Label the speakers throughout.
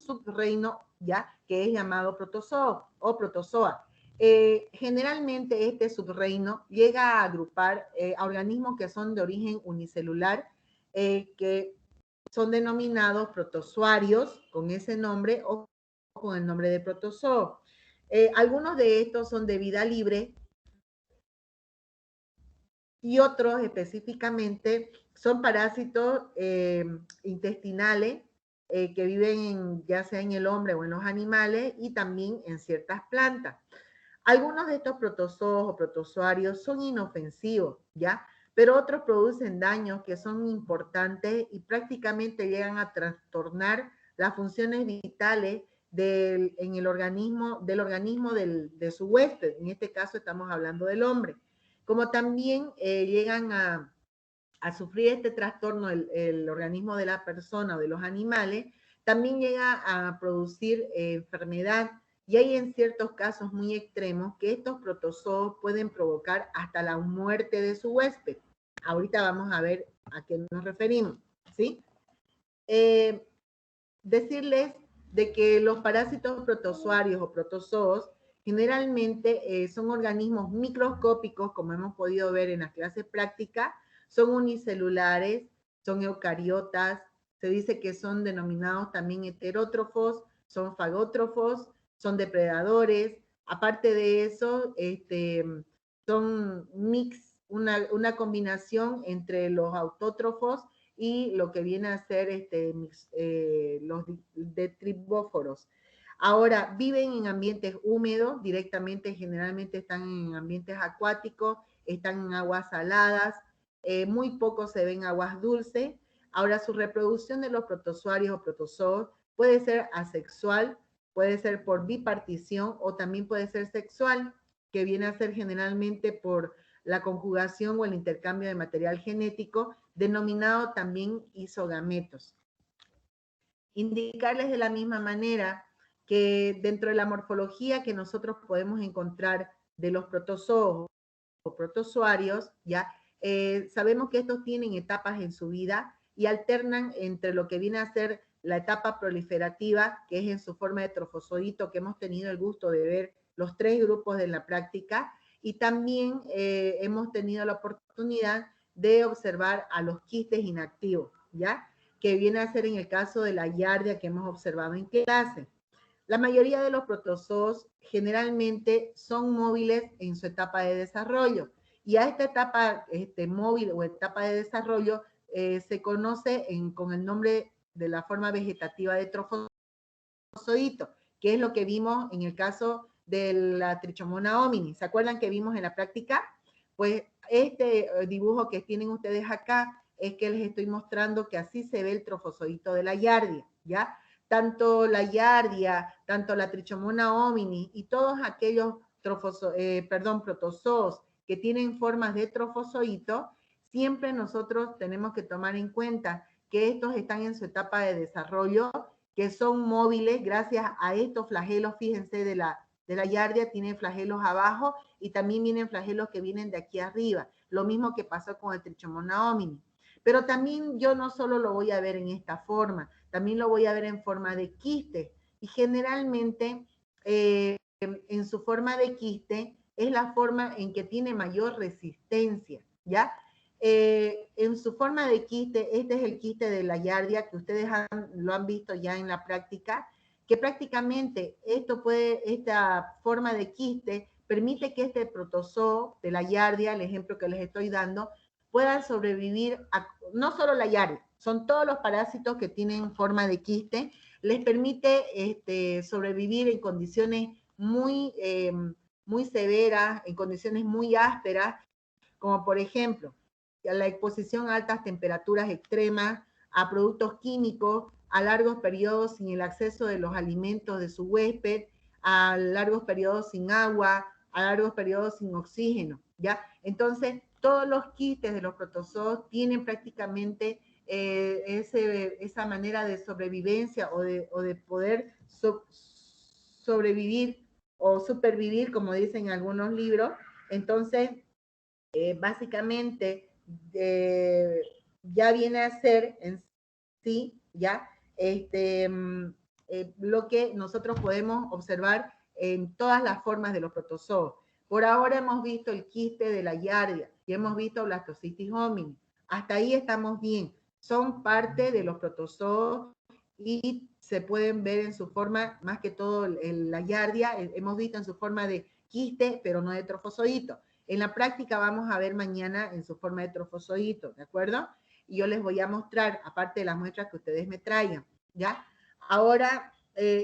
Speaker 1: subreino, ya, que es llamado protozoo o protozoa. Generalmente este subreino llega a agrupar a organismos que son de origen unicelular, que son denominados protozoarios con ese nombre o con el nombre de protozoo. Algunos de estos son de vida libre y otros específicamente son parásitos intestinales que viven ya sea en el hombre o en los animales y también en ciertas plantas. Algunos de estos protozoos o protozoarios son inofensivos, ¿ya? Pero otros producen daños que son importantes y prácticamente llegan a trastornar las funciones vitales en el organismo, de su huésped. En este caso estamos hablando del hombre. Como también llegan a sufrir este trastorno el organismo de la persona o de los animales, también llega a producir enfermedad. Y hay en ciertos casos muy extremos que estos protozoos pueden provocar hasta la muerte de su huésped. Ahorita vamos a ver a qué nos referimos, ¿sí? Decirles de que los parásitos protozoarios o protozoos generalmente son organismos microscópicos, como hemos podido ver en la clase práctica, son unicelulares, son eucariotas, se dice que son denominados también heterótrofos, son fagótrofos, son depredadores, aparte de eso, son una combinación entre los autótrofos y lo que viene a ser los detribóforos. Ahora, viven en ambientes húmedos, directamente, generalmente están en ambientes acuáticos, están en aguas saladas, muy poco se ven aguas dulces. Ahora, su reproducción de los protozoarios o protozoos puede ser asexual, puede ser por bipartición o también puede ser sexual, que viene a ser generalmente por la conjugación o el intercambio de material genético, denominado también isogametos. Indicarles de la misma manera que dentro de la morfología que nosotros podemos encontrar de los protozoos o protozoarios, ¿ya? Sabemos que estos tienen etapas en su vida y alternan entre lo que viene a ser la etapa proliferativa, que es en su forma de trofozoito, que hemos tenido el gusto de ver los 3 grupos de la práctica, y también hemos tenido la oportunidad de observar a los quistes inactivos, ¿ya? Que viene a ser en el caso de la giardia que hemos observado en clase. La mayoría de los protozoos generalmente son móviles en su etapa de desarrollo y a esta etapa móvil o etapa de desarrollo se conoce con el nombre de la forma vegetativa de trofozoito, que es lo que vimos en el caso de la Trichomona homini. ¿Se acuerdan que vimos en la práctica? Pues este dibujo que tienen ustedes acá es que les estoy mostrando que así se ve el trofozoito de la giardia, ¿ya? Tanto la giardia, tanto la Trichomona homini y todos aquellos protozoos que tienen formas de trofozoito, siempre nosotros tenemos que tomar en cuenta que estos están en su etapa de desarrollo, que son móviles gracias a estos flagelos, fíjense, de la giardia, tienen flagelos abajo y también vienen flagelos que vienen de aquí arriba. Lo mismo que pasó con el Trichomona homini. Pero también yo no solo lo voy a ver en esta forma, también lo voy a ver en forma de quiste. Y generalmente en su forma de quiste es la forma en que tiene mayor resistencia, ¿ya? En su forma de quiste, este es el quiste de la giardia que ustedes lo han visto ya en la práctica, que prácticamente esta forma de quiste permite que este protozoo de la giardia, el ejemplo que les estoy dando, puedan sobrevivir, no solo la giardia, son todos los parásitos que tienen forma de quiste, les permite sobrevivir en condiciones muy severas, en condiciones muy ásperas, como por ejemplo, la exposición a altas temperaturas extremas, a productos químicos, a largos periodos sin el acceso de los alimentos de su huésped, a largos periodos sin agua, a largos periodos sin oxígeno, ¿ya? Entonces, todos los quistes de los protozoos tienen prácticamente esa manera de sobrevivencia o de poder sobrevivir o supervivir, como dicen algunos libros. Entonces, básicamente ya viene a ser en sí, ya, lo que nosotros podemos observar en todas las formas de los protozoos. Por ahora hemos visto el quiste de la giardia y hemos visto blastocitis homini. Hasta ahí estamos bien. Son parte de los protozoos y se pueden ver en su forma, más que todo la giardia, hemos visto en su forma de quiste, pero no de trofozoito. En la práctica vamos a ver mañana en su forma de trofozoito, ¿de acuerdo? Y yo les voy a mostrar, aparte de las muestras que ustedes me traigan, ¿ya? Ahora,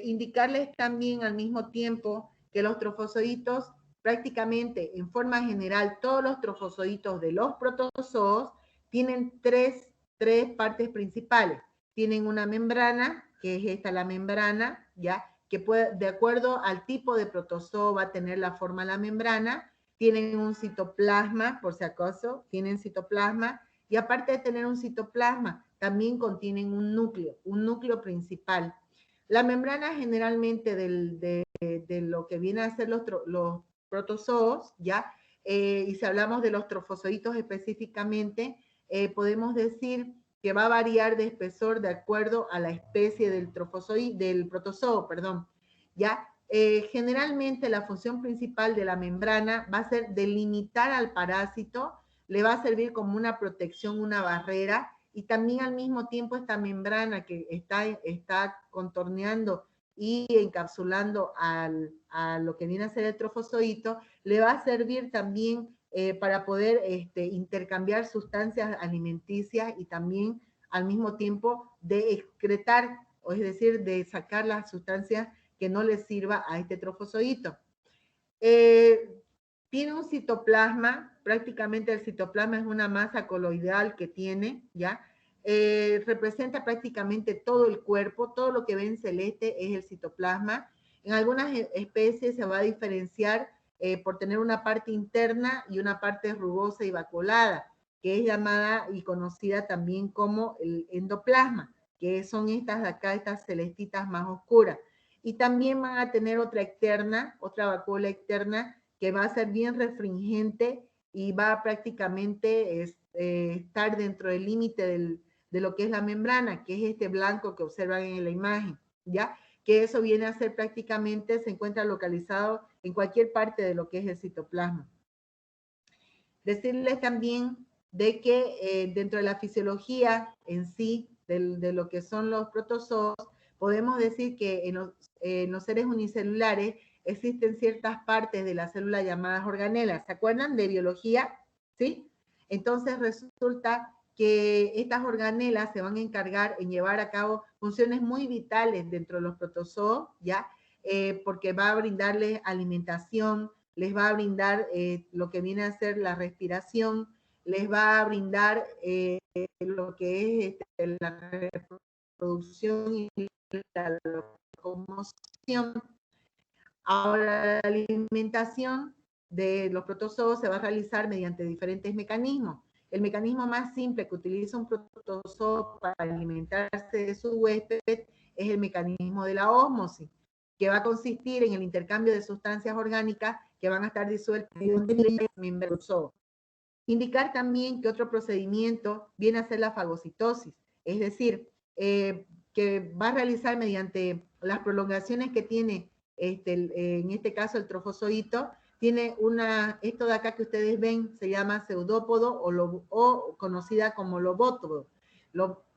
Speaker 1: indicarles también al mismo tiempo que los trofozoitos, prácticamente en forma general, todos los trofozoitos de los protozoos tienen tres partes principales. Tienen una membrana, que es esta la membrana, ¿ya? Que puede, de acuerdo al tipo de protozoo va a tener la forma de la membrana. Tienen un citoplasma, por si acaso, tienen citoplasma. Y aparte de tener un citoplasma, también contienen un núcleo principal. La membrana generalmente de lo que viene a ser los protozoos, ¿ya? Y si hablamos de los trofozoitos específicamente, podemos decir que va a variar de espesor de acuerdo a la especie del protozoo, perdón, ¿ya? Generalmente la función principal de la membrana va a ser delimitar al parásito, le va a servir como una protección, una barrera, y también al mismo tiempo esta membrana que está contorneando y encapsulando a lo que viene a ser el trofozoito, le va a servir también para poder intercambiar sustancias alimenticias y también al mismo tiempo de excretar, o es decir, de sacar las sustancias que no le sirva a este trofozoito. Tiene un citoplasma, prácticamente el citoplasma es una masa coloidal que tiene, ¿ya? Representa prácticamente todo el cuerpo, todo lo que ven celeste es el citoplasma. En algunas especies se va a diferenciar por tener una parte interna y una parte rugosa y vacuolada, que es llamada y conocida también como el endoplasma, que son estas de acá, estas celestitas más oscuras. Y también van a tener otra externa, otra vacuola externa, que va a ser bien restringente y va a prácticamente estar dentro del límite de lo que es la membrana, que es este blanco que observan en la imagen, ¿ya? Que eso viene a ser prácticamente, se encuentra localizado en cualquier parte de lo que es el citoplasma. Decirles también de que dentro de la fisiología en sí, de lo que son los protozoos, podemos decir que en los seres unicelulares existen ciertas partes de la célula llamadas organelas. ¿Se acuerdan de biología? ¿Sí? Entonces resulta que estas organelas se van a encargar en llevar a cabo funciones muy vitales dentro de los protozoos, ¿ya? Porque va a brindarles alimentación, les va a brindar lo que viene a ser la respiración, les va a brindar lo que es la reproducción y la locomoción. Ahora, la alimentación de los protozoos se va a realizar mediante diferentes mecanismos. El mecanismo más simple que utiliza un protozoo para alimentarse de su huésped es el mecanismo de la ósmosis, que va a consistir en el intercambio de sustancias orgánicas que van a estar disueltas en el membrozoo. Indicar también que otro procedimiento viene a ser la fagocitosis, es decir, que va a realizar mediante las prolongaciones que tiene, en este caso el trofozoito, tiene esto de acá que ustedes ven se llama pseudópodo o conocida como lobópodo.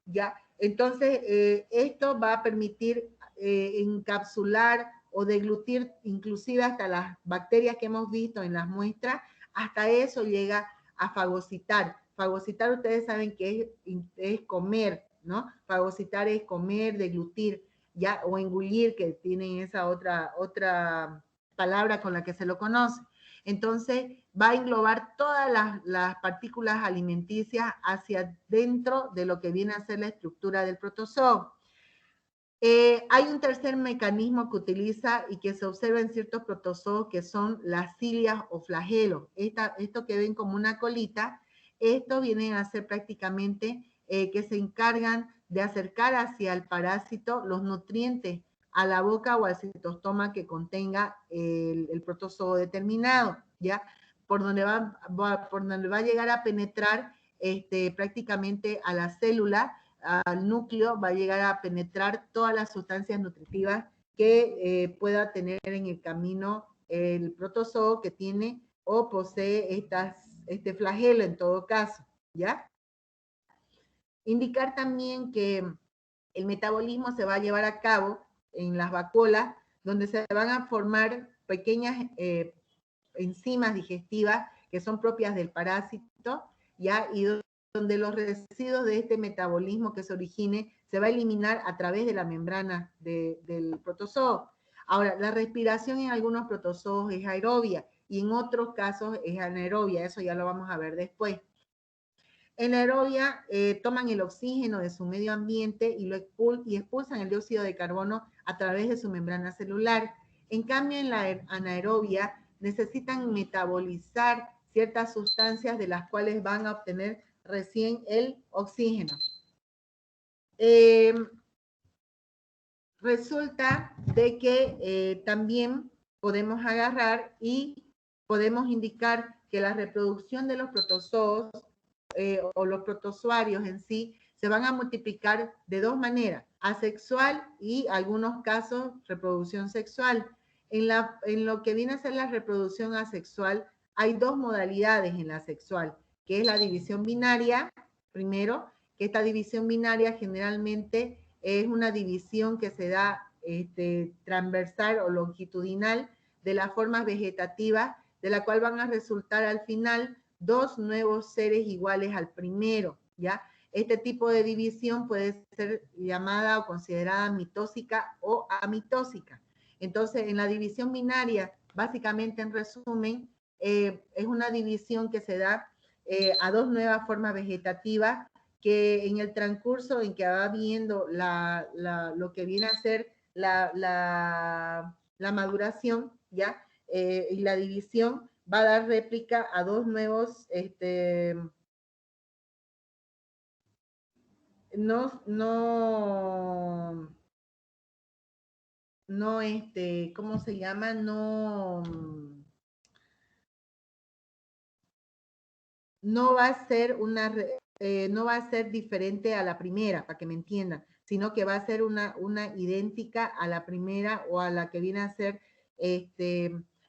Speaker 1: ¿Ya? Entonces, esto va a permitir encapsular o deglutir inclusive hasta las bacterias que hemos visto en las muestras, hasta eso llega a fagocitar. Fagocitar ustedes saben que es comer, ¿no? Fagocitar es comer, deglutir, ya, o engullir, que tienen esa otra palabra con la que se lo conoce. Entonces, va a englobar todas las partículas alimenticias hacia dentro de lo que viene a ser la estructura del protozoo. Hay un tercer mecanismo que utiliza y que se observa en ciertos protozoos que son las cilias o flagelos. Esto que ven como una colita, esto viene a ser prácticamente que se encargan de acercar hacia el parásito los nutrientes a la boca o al citostoma que contenga el protozoo determinado, ¿ya? Por donde va a llegar a penetrar prácticamente a la célula al núcleo va a llegar a penetrar todas las sustancias nutritivas que pueda tener en el camino el protozoo que tiene o posee este flagelo en todo caso, ¿ya? Indicar también que el metabolismo se va a llevar a cabo en las vacuolas, donde se van a formar pequeñas enzimas digestivas que son propias del parásito, ¿ya? Y donde los residuos de este metabolismo que se origine se va a eliminar a través de la membrana del protozoo. Ahora, la respiración en algunos protozoos es aerobia y en otros casos es anaerobia, eso ya lo vamos a ver después. En la aerobia toman el oxígeno de su medio ambiente y expulsan el dióxido de carbono a través de su membrana celular. En cambio, en la anaerobia necesitan metabolizar ciertas sustancias de las cuales van a obtener recién el oxígeno. Resulta de que también podemos agarrar y podemos indicar que la reproducción de los protozoos o los protozoarios en sí se van a multiplicar de dos maneras, asexual y algunos casos reproducción sexual. En lo que viene a ser la reproducción asexual, hay dos modalidades en la sexual, que es la división binaria, primero, que esta división binaria generalmente es una división que se da transversal o longitudinal de las formas vegetativas, de la cual van a resultar al final dos nuevos seres iguales al primero, ¿ya? Este tipo de división puede ser llamada o considerada mitósica o amitósica. Entonces, en la división binaria, básicamente en resumen, es una división que se da a dos nuevas formas vegetativas que en el transcurso en que va viendo lo que viene a ser la maduración, ¿ya? Y la división va a dar réplica a dos nuevos, ¿cómo se llama? No va a ser no va a ser diferente a la primera, para que me entiendan, sino que va a ser una idéntica a la primera o a la que viene a ser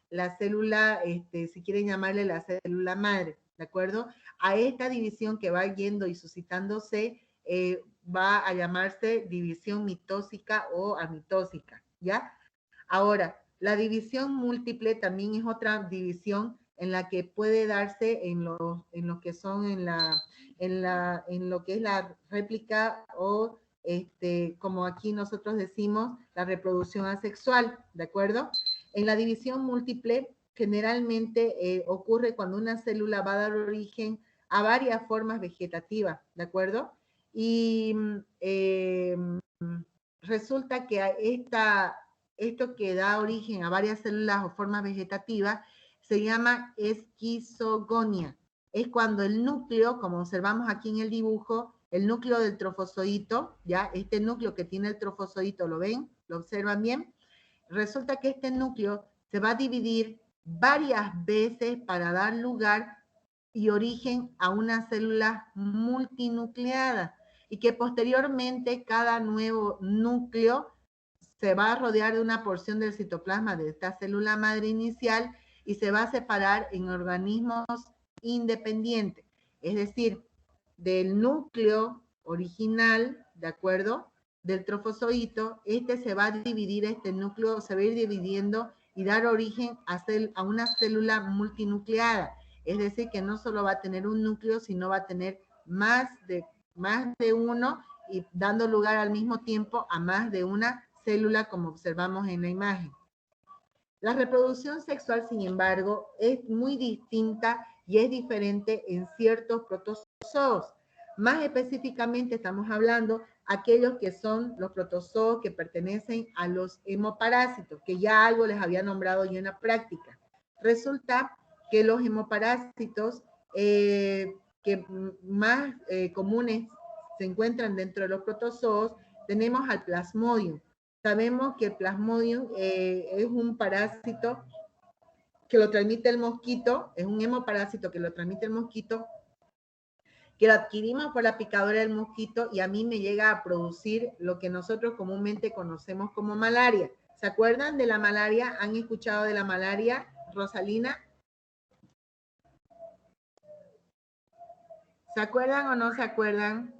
Speaker 1: la célula, si quieren llamarle la célula madre, ¿de acuerdo? A esta división que va yendo y suscitándose va a llamarse división mitósica o amitósica, ¿ya? Ahora, la división múltiple también es otra división en la que puede darse en lo que son en lo que es la réplica o como aquí nosotros decimos, la reproducción asexual, ¿de acuerdo? En la división múltiple generalmente ocurre cuando una célula va a dar origen a varias formas vegetativas, ¿de acuerdo? Y resulta que esto que da origen a varias células o formas vegetativas se llama esquizogonia. Es cuando el núcleo, como observamos aquí en el dibujo, el núcleo del trofozoito, ya este núcleo que tiene el trofozoito, ¿lo ven? ¿Lo observan bien? Resulta que este núcleo se va a dividir varias veces para dar lugar y origen a una célula multinucleada y que posteriormente cada nuevo núcleo se va a rodear de una porción del citoplasma de esta célula madre inicial y se va a separar en organismos independientes, es decir, del núcleo original, ¿de acuerdo? Del trofozoito, se va a dividir, este núcleo se va a ir dividiendo y dar origen a una célula multinucleada. Es decir, que no solo va a tener un núcleo, sino va a tener más de uno y dando lugar al mismo tiempo a más de una célula, como observamos en la imagen. La reproducción sexual, sin embargo, es muy distinta y es diferente en ciertos protozoos. Más específicamente estamos hablando aquellos que son los protozoos que pertenecen a los hemoparásitos, que ya algo les había nombrado yo en la práctica. Resulta que los hemoparásitos que más comunes se encuentran dentro de los protozoos, tenemos al Plasmodium. Sabemos que el Plasmodium es un parásito que lo transmite el mosquito, es un hemoparásito que lo transmite el mosquito, que lo adquirimos por la picadura del mosquito y a mí me llega a producir lo que nosotros comúnmente conocemos como malaria. ¿Se acuerdan de la malaria? ¿Han escuchado de la malaria, Rosalina? ¿Se acuerdan o no se acuerdan?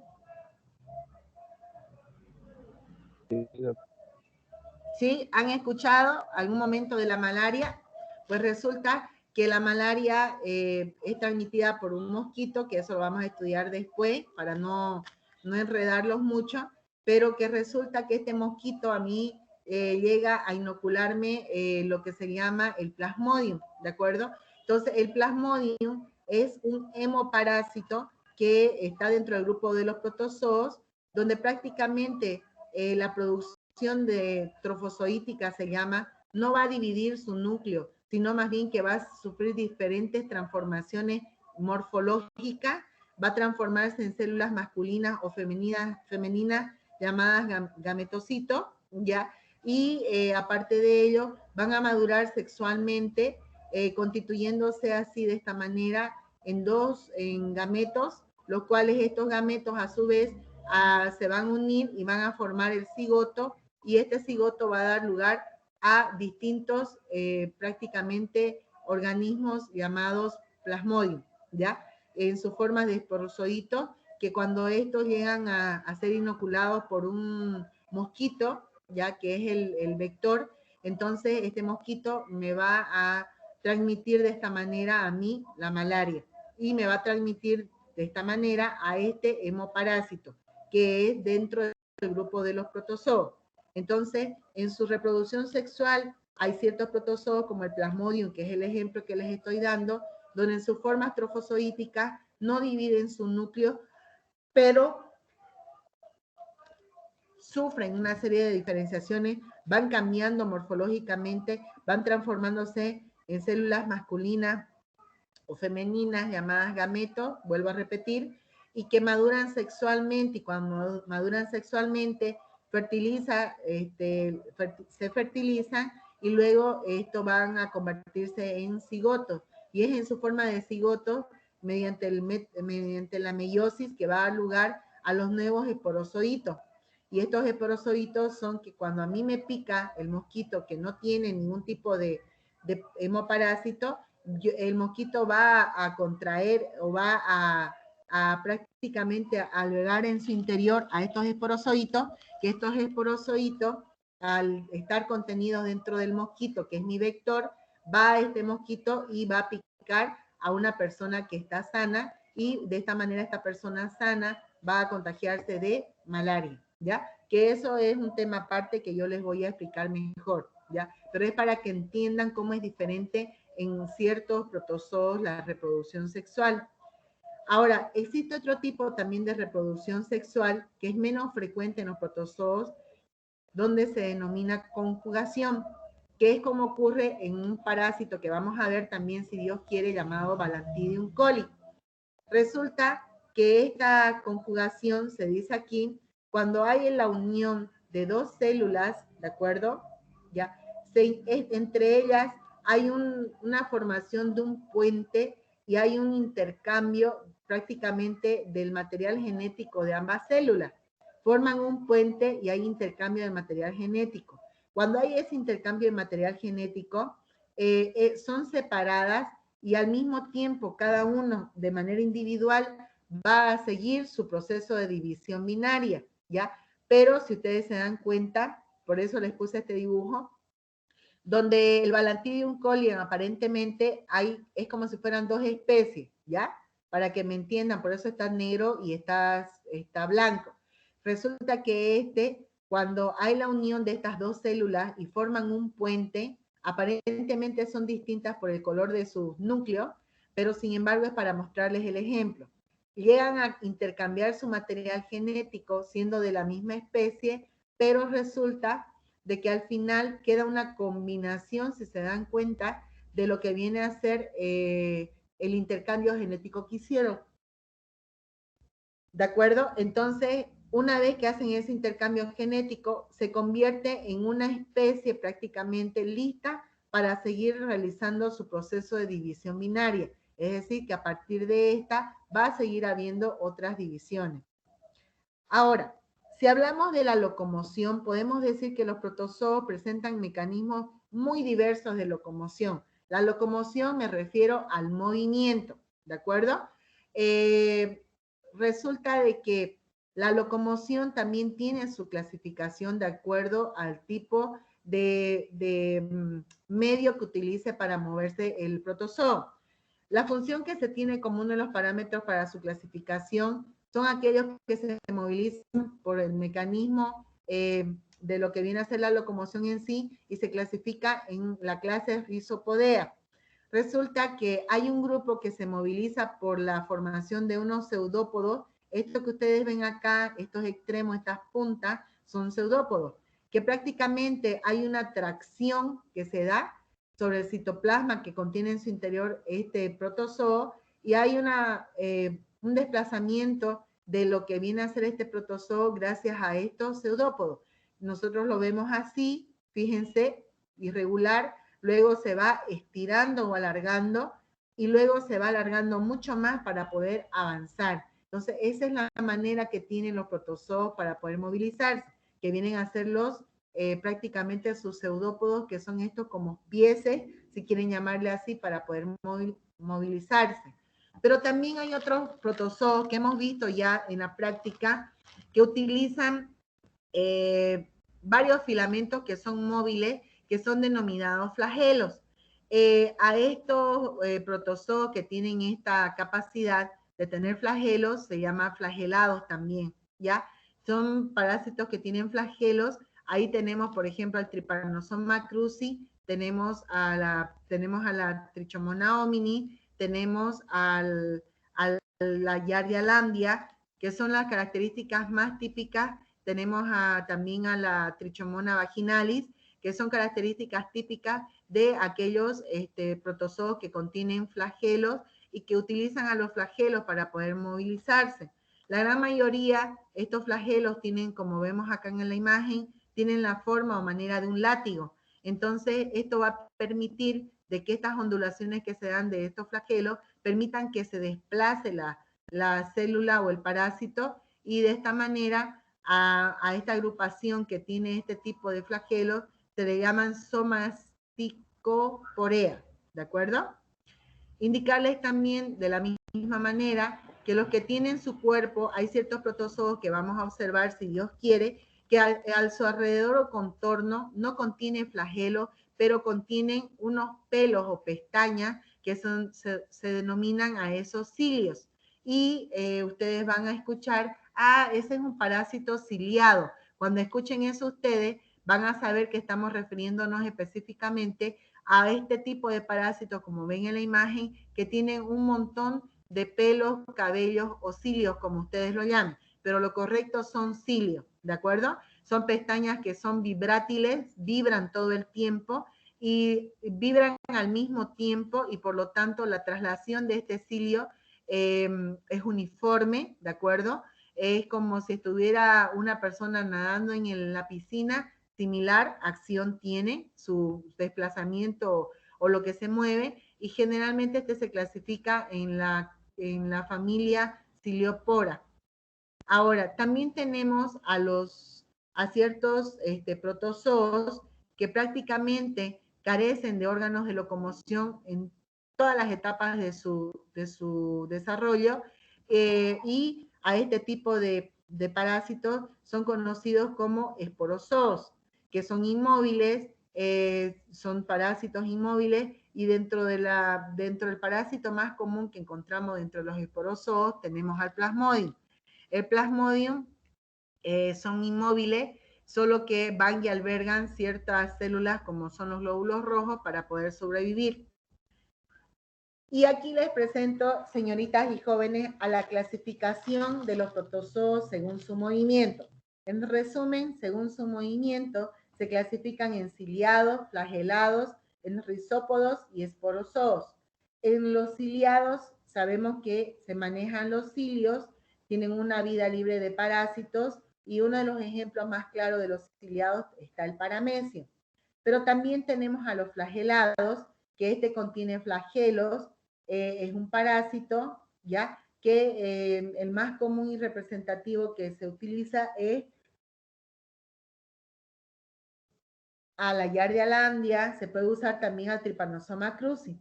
Speaker 1: ¿Sí? ¿Han escuchado algún momento de la malaria? Pues resulta que la malaria es transmitida por un mosquito, que eso lo vamos a estudiar después para no enredarlos mucho, pero que resulta que este mosquito a mí llega a inocularme lo que se llama el plasmodium, ¿de acuerdo? Entonces, el plasmodium es un hemoparásito que está dentro del grupo de los protozoos, donde prácticamente la producción de trofozoítica se llama, no va a dividir su núcleo, sino más bien que va a sufrir diferentes transformaciones morfológicas, va a transformarse en células masculinas o femeninas llamadas gametocitos, ¿ya? Y aparte de ello, van a madurar sexualmente, constituyéndose así de esta manera en gametos, los cuales estos gametos a su vez se van a unir y van a formar el cigoto, y este cigoto va a dar lugar a distintos prácticamente organismos llamados plasmodium, ¿ya? En sus formas de esporozoitos, que cuando estos llegan a ser inoculados por un mosquito, ya que es el vector, entonces este mosquito me va a transmitir de esta manera a mí la malaria y me va a transmitir de esta manera a este hemoparásito, que es dentro del grupo de los protozoos. Entonces, en su reproducción sexual hay ciertos protozoos como el plasmodium, que es el ejemplo que les estoy dando, donde en sus formas trofozoíticas no dividen su núcleo, pero sufren una serie de diferenciaciones, van cambiando morfológicamente, van transformándose en células masculinas o femeninas llamadas gametos, vuelvo a repetir, y que maduran sexualmente, y cuando maduran sexualmente se fertilizan y luego esto van a convertirse en cigotos, y es en su forma de cigoto mediante la meiosis que va a dar lugar a los nuevos esporozoitos. Y estos esporozoitos son que cuando a mí me pica el mosquito que no tiene ningún tipo de hemoparásito, el mosquito va a contraer o va a prácticamente albergar en su interior a estos esporozoitos, que estos esporozoitos, al estar contenidos dentro del mosquito, que es mi vector, va a este mosquito y va a picar a una persona que está sana, y de esta manera esta persona sana va a contagiarse de malaria, ¿ya? Que eso es un tema aparte que yo les voy a explicar mejor, ¿ya? Pero es para que entiendan cómo es diferente en ciertos protozoos la reproducción sexual. Ahora, existe otro tipo también de reproducción sexual que es menos frecuente en los protozoos, donde se denomina conjugación, que es como ocurre en un parásito que vamos a ver también, si Dios quiere, llamado Balantidium coli. Resulta que esta conjugación se dice aquí cuando hay en la unión de dos células, ¿de acuerdo? Ya, entre ellas hay una formación de un puente y hay un intercambio prácticamente del material genético de ambas células. Forman un puente y hay intercambio de material genético. Cuando hay ese intercambio de material genético, son separadas y al mismo tiempo cada uno de manera individual va a seguir su proceso de división binaria, ¿ya? Pero si ustedes se dan cuenta, por eso les puse este dibujo, donde el Balantidium coli aparentemente es como si fueran dos especies, ¿ya? Para que me entiendan, por eso está negro y está blanco. Resulta que cuando hay la unión de estas dos células y forman un puente, aparentemente son distintas por el color de sus núcleos, pero sin embargo es para mostrarles el ejemplo. Llegan a intercambiar su material genético siendo de la misma especie, pero resulta de que al final queda una combinación, si se dan cuenta, de lo que viene a ser el intercambio genético que hicieron. ¿De acuerdo? Entonces, una vez que hacen ese intercambio genético, se convierte en una especie prácticamente lista para seguir realizando su proceso de división binaria. Es decir, que a partir de esta va a seguir habiendo otras divisiones. Ahora, si hablamos de la locomoción, podemos decir que los protozoos presentan mecanismos muy diversos de locomoción. La locomoción me refiero al movimiento, ¿de acuerdo? Resulta de que la locomoción también tiene su clasificación de acuerdo al tipo de medio que utilice para moverse el protozoo. La función que se tiene como uno de los parámetros para su clasificación son aquellos que se movilizan por el mecanismo de lo que viene a ser la locomoción en sí y se clasifica en la clase Rhizopodea. Resulta que hay un grupo que se moviliza por la formación de unos pseudópodos. Esto que ustedes ven acá, estos extremos, estas puntas, son pseudópodos, que prácticamente hay una tracción que se da sobre el citoplasma que contiene en su interior este protozoo y hay un desplazamiento de lo que viene a ser este protozoo gracias a estos pseudópodos. Nosotros lo vemos así, fíjense, irregular, luego se va estirando o alargando y luego se va alargando mucho más para poder avanzar. Entonces, esa es la manera que tienen los protozoos para poder movilizarse, que vienen a ser prácticamente sus pseudópodos, que son estos como pieces, si quieren llamarle así, para poder movilizarse. Pero también hay otros protozoos que hemos visto ya en la práctica que utilizan varios filamentos que son móviles, que son denominados flagelos. A estos protozoos que tienen esta capacidad de tener flagelos, se llama flagelados también, ¿ya? Son parásitos que tienen flagelos. Ahí tenemos, por ejemplo, al Trypanosoma cruzi, tenemos a la Trichomona homini, tenemos a la Giardia lambda, que son las características más típicas. Tenemos también a la Trichomona vaginalis, que son características típicas de aquellos protozoos que contienen flagelos y que utilizan a los flagelos para poder movilizarse. La gran mayoría, estos flagelos tienen, como vemos acá en la imagen, tienen la forma o manera de un látigo. Entonces, esto va a permitir de que estas ondulaciones que se dan de estos flagelos permitan que se desplace la célula o el parásito y de esta manera a esta agrupación que tiene este tipo de flagelos se le llaman somasticoporea, ¿de acuerdo? Indicarles también de la misma manera que los que tienen su cuerpo, hay ciertos protozoos que vamos a observar, si Dios quiere, que al su alrededor o contorno no contienen flagelos, pero contienen unos pelos o pestañas que se denominan a esos cilios. Y ustedes van a escuchar, ese es un parásito ciliado. Cuando escuchen eso ustedes van a saber que estamos refiriéndonos específicamente a este tipo de parásitos, como ven en la imagen, que tienen un montón de pelos, cabellos o cilios, como ustedes lo llaman, pero lo correcto son cilios, ¿de acuerdo? Son pestañas que son vibrátiles, vibran todo el tiempo y vibran al mismo tiempo y por lo tanto la traslación de este cilio es uniforme, ¿de acuerdo? Es como si estuviera una persona nadando en la piscina, similar acción tiene su desplazamiento o lo que se mueve y generalmente este se clasifica en la familia Ciliopora. Ahora, también tenemos a ciertos protozoos que prácticamente carecen de órganos de locomoción en todas las etapas de su desarrollo y a este tipo de parásitos son conocidos como esporozoos, que son inmóviles, son parásitos inmóviles y dentro del parásito más común que encontramos dentro de los esporozoos tenemos al Plasmodium. El Plasmodium son inmóviles, solo que van y albergan ciertas células como son los glóbulos rojos para poder sobrevivir. Y aquí les presento, señoritas y jóvenes, a la clasificación de los protozoos según su movimiento. En resumen, según su movimiento, se clasifican en ciliados, flagelados, en rizópodos y esporozoos. En los ciliados sabemos que se manejan los cilios, tienen una vida libre de parásitos y uno de los ejemplos más claros de los ciliados está el paramecio. Pero también tenemos a los flagelados, que contiene flagelos, es un parásito, ¿ya? que el más común y representativo que se utiliza es a la Yardia, se puede usar también al Trypanosoma cruzi.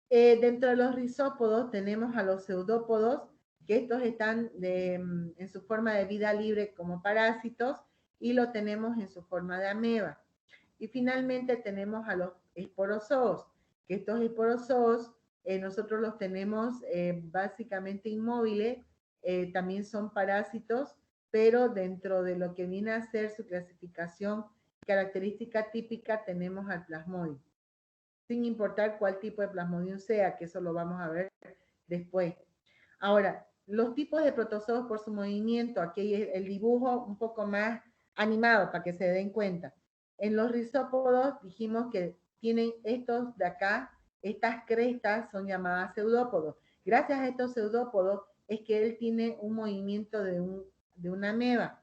Speaker 1: Dentro de los rizópodos tenemos a los pseudópodos, que estos están en su forma de vida libre como parásitos, y lo tenemos en su forma de ameba. Y finalmente tenemos a los esporozoos, que estos esporozoos nosotros los tenemos básicamente inmóviles, también son parásitos, pero dentro de lo que viene a ser su clasificación característica típica tenemos al plasmodium, sin importar cuál tipo de plasmodium sea, que eso lo vamos a ver después. Ahora, los tipos de protozoos por su movimiento, aquí el dibujo un poco más animado para que se den cuenta. En los rizópodos dijimos que tienen estos de acá, estas crestas son llamadas pseudópodos. Gracias a estos pseudópodos es que él tiene un movimiento de una ameba.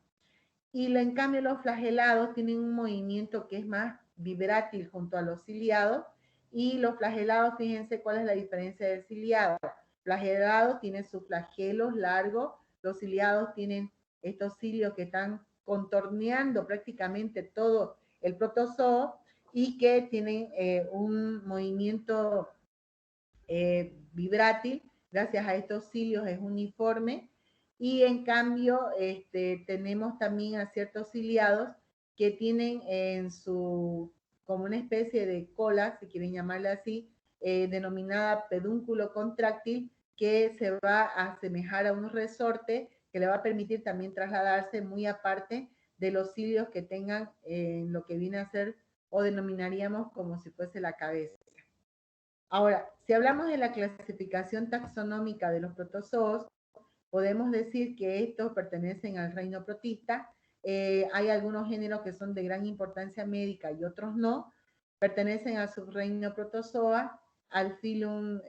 Speaker 1: Y en cambio los flagelados tienen un movimiento que es más vibrátil junto a los ciliados. Y los flagelados, fíjense cuál es la diferencia del ciliado. Flagelados tienen sus flagelos largos, los ciliados tienen estos cilios que están contorneando prácticamente todo el protozoo y que tienen un movimiento vibrátil. Gracias a estos cilios es uniforme. Y en cambio tenemos también a ciertos ciliados que tienen en su, como una especie de cola, si quieren llamarla así, denominada pedúnculo contráctil, que se va a asemejar a un resorte que le va a permitir también trasladarse muy aparte de los cilios que tengan en lo que viene a ser o denominaríamos como si fuese la cabeza. Ahora, si hablamos de la clasificación taxonómica de los protozoos, podemos decir que estos pertenecen al reino protista. Hay algunos géneros que son de gran importancia médica y otros no. Pertenecen al subreino Protozoa, al filum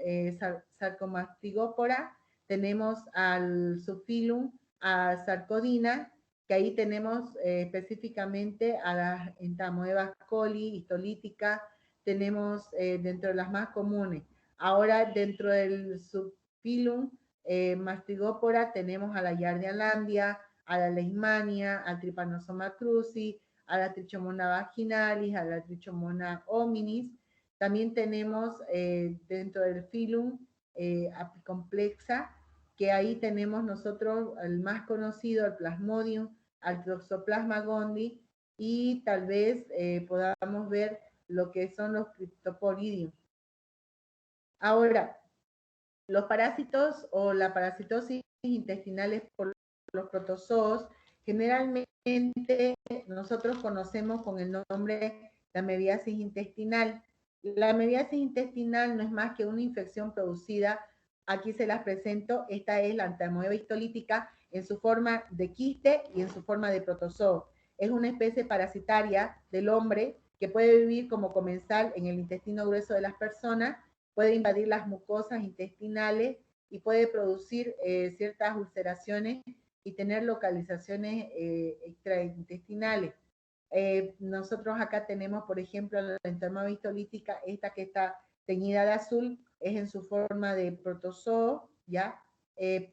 Speaker 1: Sarcomastigopora. Tenemos al subfilum a Sarcodina, que ahí tenemos específicamente a las entamoebas coli, histolítica. Tenemos dentro de las más comunes. Ahora, dentro del subfilum Mastigópora tenemos a la Yardia lambia, a la Leishmania, al Trypanosoma cruzi, a la Trichomona vaginalis, a la Trichomona hominis. También tenemos dentro del filum apicomplexa, que ahí tenemos nosotros el más conocido, el Plasmodium, al Toxoplasma gondii, y tal vez podamos ver lo que son los Cryptoporidium. Ahora, los parásitos o la parasitosis intestinales por los protozoos, generalmente nosotros conocemos con el nombre de amebiasis intestinal. La amebiasis intestinal no es más que una infección producida, aquí se las presento, esta es la entamoeba histolítica en su forma de quiste y en su forma de protozoo. Es una especie parasitaria del hombre que puede vivir como comensal en el intestino grueso de las personas, puede invadir las mucosas intestinales y puede producir ciertas ulceraciones y tener localizaciones extraintestinales. Nosotros acá tenemos, por ejemplo, la entamoeba histolítica, esta que está teñida de azul, es en su forma de protozoo, ¿ya? Es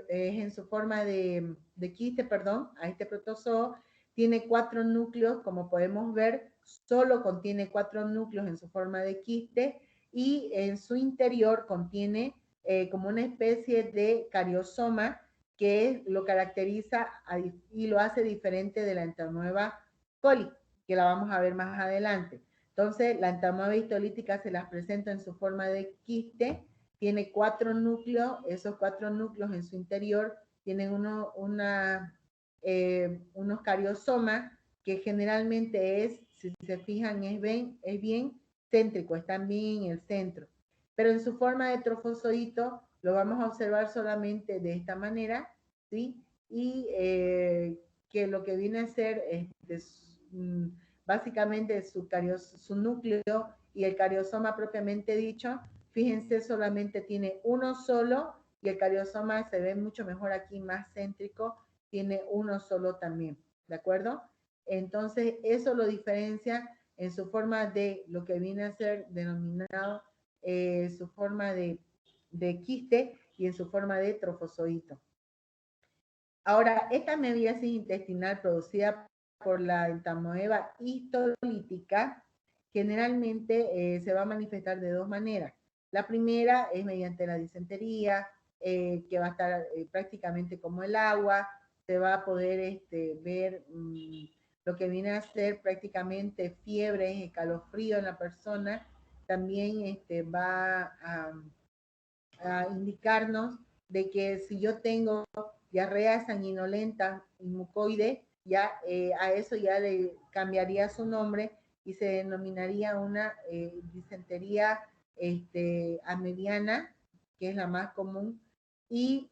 Speaker 1: en su forma de quiste, perdón, a este protozoo. Tiene 4 núcleos, como podemos ver, solo contiene 4 núcleos en su forma de quiste, y en su interior contiene como una especie de cariosoma que lo caracteriza y lo hace diferente de la entamoeba coli, que la vamos a ver más adelante. Entonces, la entamoeba histolítica se las presenta en su forma de quiste, tiene 4 núcleos, esos 4 núcleos en su interior tienen unos cariosomas que generalmente es, si se fijan, es bien céntrico, están bien en el centro. Pero en su forma de trofozoito lo vamos a observar solamente de esta manera, ¿sí? Y que lo que viene a ser básicamente su núcleo y el cariosoma propiamente dicho, fíjense, solamente tiene uno solo, y el cariosoma se ve mucho mejor aquí, más céntrico, tiene uno solo también, ¿de acuerdo? Entonces, eso lo diferencia en su forma de lo que viene a ser denominado su forma de quiste, y en su forma de trofozoito. Ahora, esta mebiasis intestinal producida por la entamoeba histolítica generalmente se va a manifestar de dos maneras. La primera es mediante la disentería, que va a estar prácticamente como el agua, se va a poder ver lo que viene a ser prácticamente fiebre, escalofrío en la persona. También va a indicarnos de que si yo tengo diarrea sanguinolenta y mucoide, ya a eso ya le cambiaría su nombre y se denominaría una disentería amebiana, que es la más común, y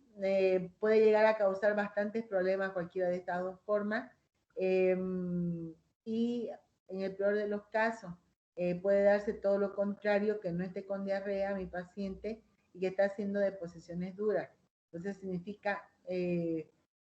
Speaker 1: puede llegar a causar bastantes problemas cualquiera de estas dos formas. Y en el peor de los casos, puede darse todo lo contrario, que no esté con diarrea mi paciente y que está haciendo deposiciones duras. Entonces significa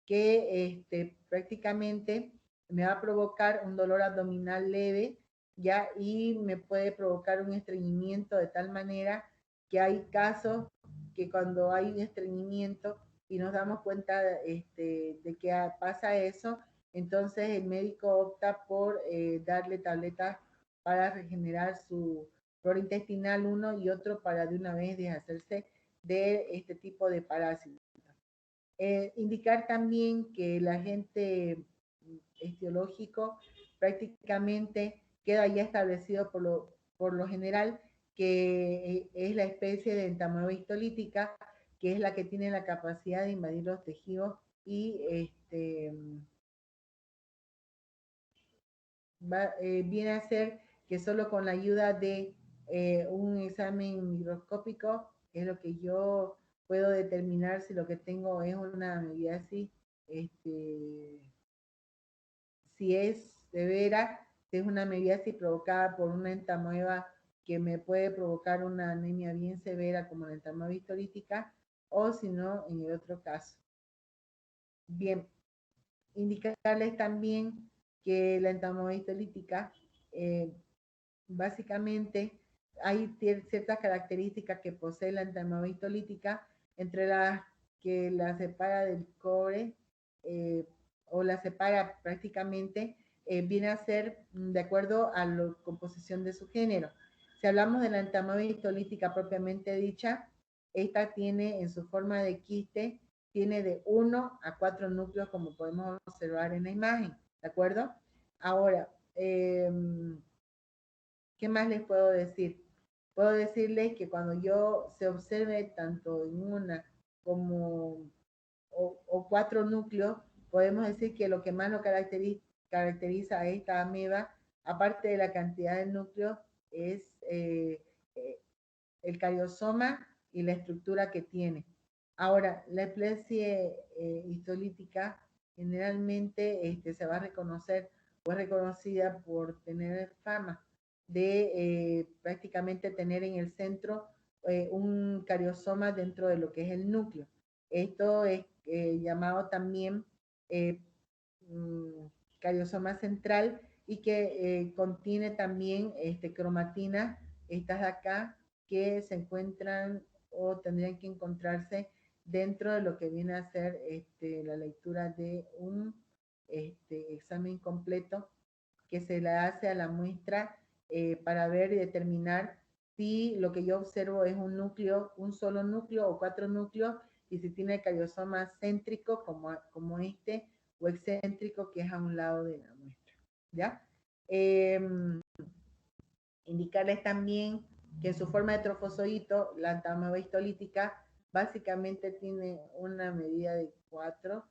Speaker 1: que prácticamente me va a provocar un dolor abdominal leve, ya, y me puede provocar un estreñimiento de tal manera que hay casos que cuando hay un estreñimiento y nos damos cuenta de que pasa eso, entonces el médico opta por darle tabletas para regenerar su flora intestinal, uno y otro para de una vez deshacerse de este tipo de parásitos. Indicar también que el agente etiológico prácticamente queda ya establecido por lo general, que es la especie de entamoeba histolítica, que es la que tiene la capacidad de invadir los tejidos y viene a ser que solo con la ayuda de un examen microscópico es lo que yo puedo determinar si lo que tengo es una amebiasis, si es severa, si es una amebiasis provocada por una entamoeba que me puede provocar una anemia bien severa como la entamoeba histolítica, o si no, en el otro caso. Bien, indicarles también que la entamoeba histolítica, básicamente hay ciertas características que posee la entamoeba histolítica, entre las que la separa del cobre o la separa prácticamente, viene a ser de acuerdo a la composición de su género. Si hablamos de la entamoeba histolítica propiamente dicha, esta tiene en su forma de quiste, tiene de 1 a 4 núcleos, como podemos observar en la imagen, ¿de acuerdo? Ahora, ¿qué más les puedo decir? Puedo decirles que cuando yo se observe tanto en una como o 4 núcleos, podemos decir que lo que más lo caracteriza a esta ameba, aparte de la cantidad de núcleos, es el cariosoma y la estructura que tiene. Ahora, la especie histolítica generalmente se va a reconocer o es reconocida por tener fama de prácticamente tener en el centro un cariosoma dentro de lo que es el núcleo. Esto es llamado también cariosoma central y que contiene también cromatina, estas de acá, que se encuentran o tendrían que encontrarse dentro de lo que viene a ser la lectura de un examen completo que se le hace a la muestra para ver y determinar si lo que yo observo es un núcleo, un solo núcleo o 4 núcleos, y si tiene cariosoma céntrico como este, o excéntrico, que es a un lado de la muestra. ¿Ya? Indicarles también que en su forma de trofozoito, la entamoeba histolítica básicamente tiene una medida de 4,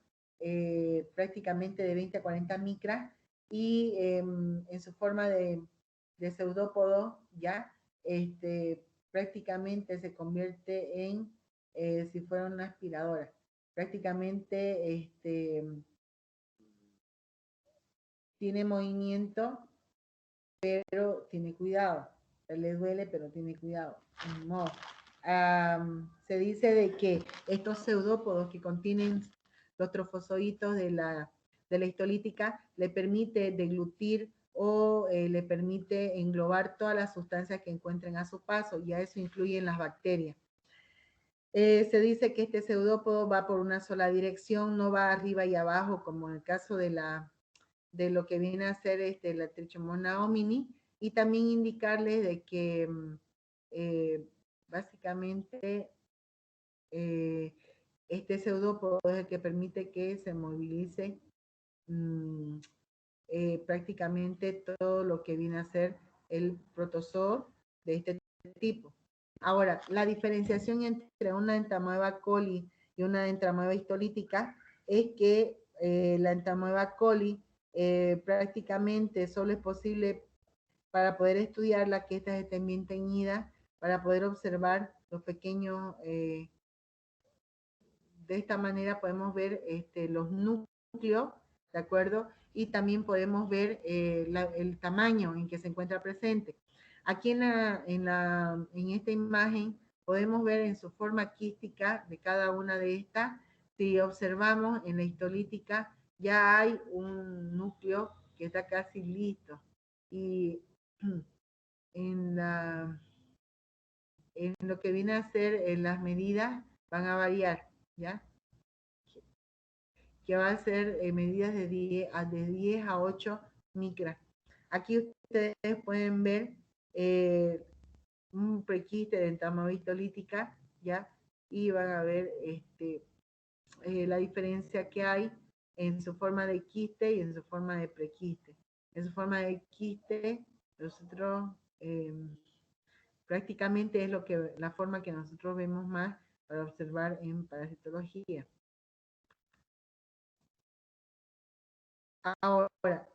Speaker 1: prácticamente de 20 a 40 micras, y en su forma de pseudópodo, ya, prácticamente se convierte en, si fuera una aspiradora. Prácticamente tiene movimiento, pero tiene cuidado. Le duele, pero tiene cuidado. No. Se dice de que estos pseudópodos que contienen los trofozoitos de la histolítica le permite deglutir o le permite englobar todas las sustancias que encuentren a su paso, y a eso incluyen las bacterias. Se dice que este pseudópodo va por una sola dirección, no va arriba y abajo, como en el caso de lo que viene a ser la Trichomona homini, y también indicarles de que básicamente eh, este pseudópodo es el que permite que se movilice mmm, prácticamente todo lo que viene a ser el protozoo de este tipo. Ahora, la diferenciación entre una entamoeba coli y una entamoeba histolítica es que la entamoeba coli prácticamente solo es posible para poder estudiarla que estas estén bien teñidas, para poder observar los pequeños, de esta manera podemos ver los núcleos, ¿de acuerdo? Y también podemos ver el tamaño en que se encuentra presente. Aquí en esta imagen podemos ver en su forma quística de cada una de estas. Si observamos en la histolítica, ya hay un núcleo que está casi listo. Y en, en lo que viene a ser en las medidas van a variar, ¿ya? Que va a ser medidas de 10 a 8 micras. Aquí ustedes pueden ver un prequiste de entamoeba histolítica, ¿ya? Y van a ver la diferencia que hay en su forma de quiste y en su forma de prequiste. En su forma de quiste, nosotros prácticamente es la forma que nosotros vemos más para observar en parasitología. Ahora,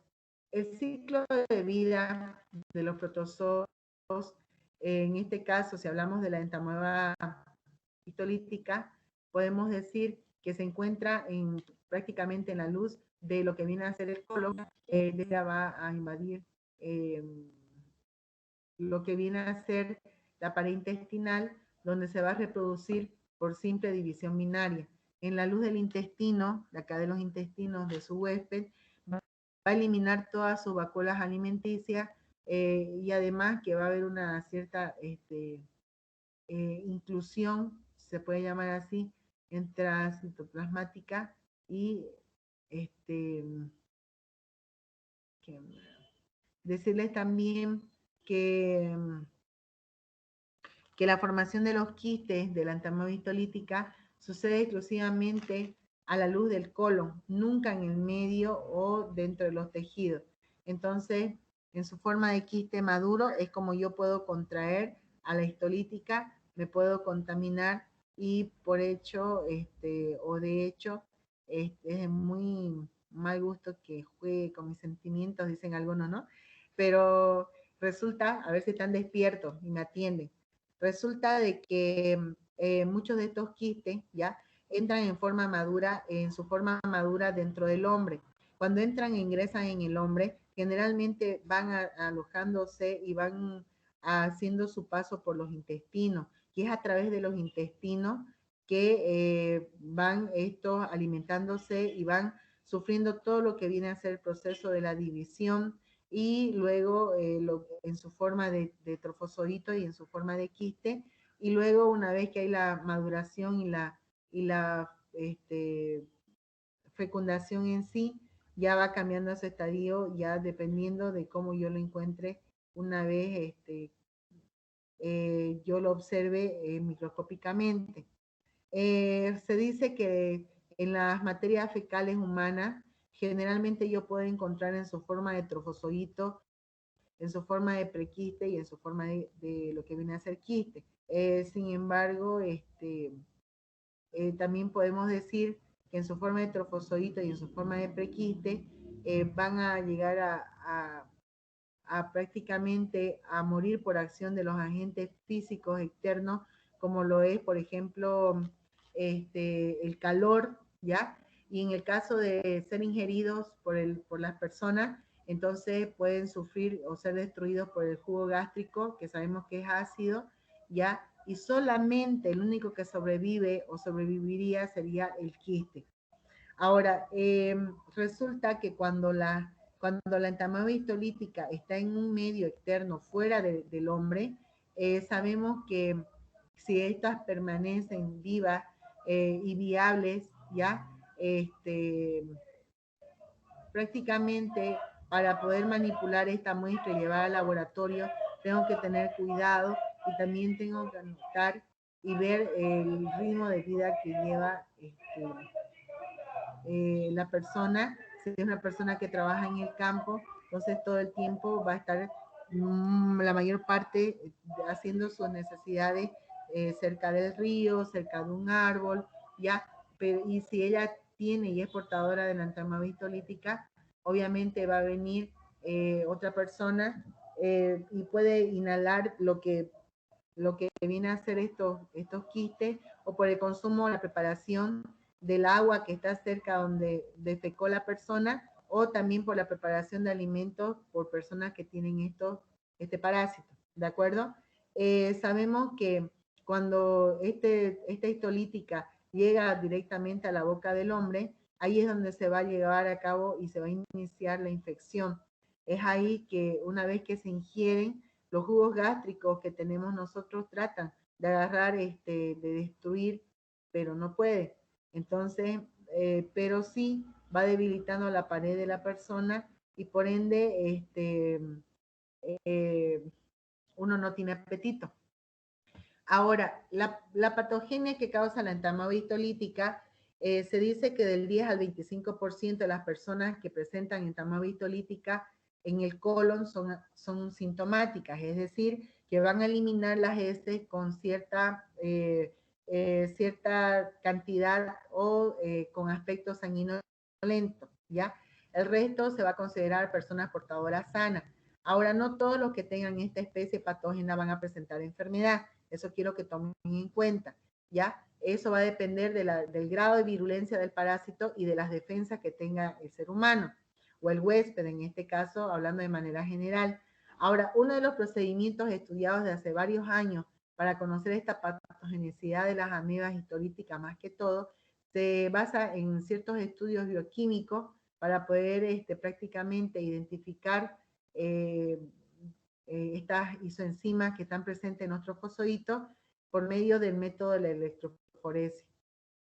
Speaker 1: el ciclo de vida de los protozoos, en este caso, si hablamos de la entamoeba histolítica, podemos decir que se encuentra prácticamente en la luz de lo que viene a ser el colon, ella va a invadir lo que viene a ser la pared intestinal, donde se va a reproducir por simple división binaria. En la luz del intestino, de acá de los intestinos de su huésped, va a eliminar todas sus vacuolas alimenticias y además que va a haber una cierta inclusión, se puede llamar así, intracitoplasmática y decirles también que la formación de los quistes de la entamoeba histolítica sucede exclusivamente a la luz del colon, nunca en el medio o dentro de los tejidos. Entonces, en su forma de quiste maduro es como yo puedo contraer a la histolítica, me puedo contaminar y por hecho, o de hecho, es muy mal gusto que juegue con mis sentimientos, dicen algunos, ¿no? Pero resulta, a ver si están despiertos y me atienden. Resulta de que muchos de estos quistes ya entran en forma madura, en su forma madura dentro del hombre. Cuando entran e ingresan en el hombre, generalmente van alojándose y van haciendo su paso por los intestinos, y es a través de los intestinos que van estos alimentándose y van sufriendo todo lo que viene a ser el proceso de la división y luego en su forma de trofozoito y en su forma de quiste, y luego una vez que hay la maduración y la fecundación en sí, ya va cambiando ese estadio, ya dependiendo de cómo yo lo encuentre una vez yo lo observe microscópicamente. Se dice que en las materias fecales humanas, generalmente yo puedo encontrar en su forma de trofozoito, en su forma de prequiste y en su forma de lo que viene a ser quiste. Sin embargo, también podemos decir que en su forma de trofozoito y en su forma de prequiste van a llegar a prácticamente a morir por acción de los agentes físicos externos, como lo es, por ejemplo, el calor, ¿ya? Y en el caso de ser ingeridos por las personas, entonces pueden sufrir o ser destruidos por el jugo gástrico, que sabemos que es ácido, ¿ya? Y solamente el único que sobrevive o sobreviviría sería el quiste. Ahora, resulta que cuando la entamoeba histolítica está en un medio externo fuera del hombre, sabemos que si estas permanecen vivas y viables, ¿ya? Prácticamente para poder manipular esta muestra y llevar al laboratorio, tengo que tener cuidado y también tengo que anotar y ver el ritmo de vida que lleva la persona. Si es una persona que trabaja en el campo, entonces todo el tiempo va a estar la mayor parte haciendo sus necesidades cerca del río, cerca de un árbol, ¿ya? Pero, y si ella tiene y es portadora de la enfermedad histolítica, obviamente va a venir otra persona y puede inhalar lo que viene a hacer estos quistes, o por el consumo, la preparación del agua que está cerca donde defecó la persona, o también por la preparación de alimentos por personas que tienen este parásito, ¿de acuerdo? Sabemos que cuando esta histolítica llega directamente a la boca del hombre, ahí es donde se va a llevar a cabo y se va a iniciar la infección. Es ahí que una vez que se ingieren, los jugos gástricos que tenemos nosotros tratan de agarrar, de destruir, pero no puede. Entonces, pero sí va debilitando la pared de la persona y por ende uno no tiene apetito. Ahora, la patogenia que causa la entamoeba histolítica, se dice que del 10 al 25% de las personas que presentan entamoeba histolítica en el colon son sintomáticas, es decir, que van a eliminar las heces con cierta cantidad o con aspecto sanguinolento, ¿ya? El resto se va a considerar personas portadoras sanas. Ahora, no todos los que tengan esta especie patógena van a presentar enfermedad. Eso quiero que tomen en cuenta, ¿ya? Eso va a depender del grado de virulencia del parásito y de las defensas que tenga el ser humano o el huésped, en este caso, hablando de manera general. Ahora, uno de los procedimientos estudiados de hace varios años para conocer esta patogenicidad de las amebas histolíticas, más que todo, se basa en ciertos estudios bioquímicos para poder prácticamente identificar estas isoenzimas que están presentes en nuestro fosfoito por medio del método de la electroforesis.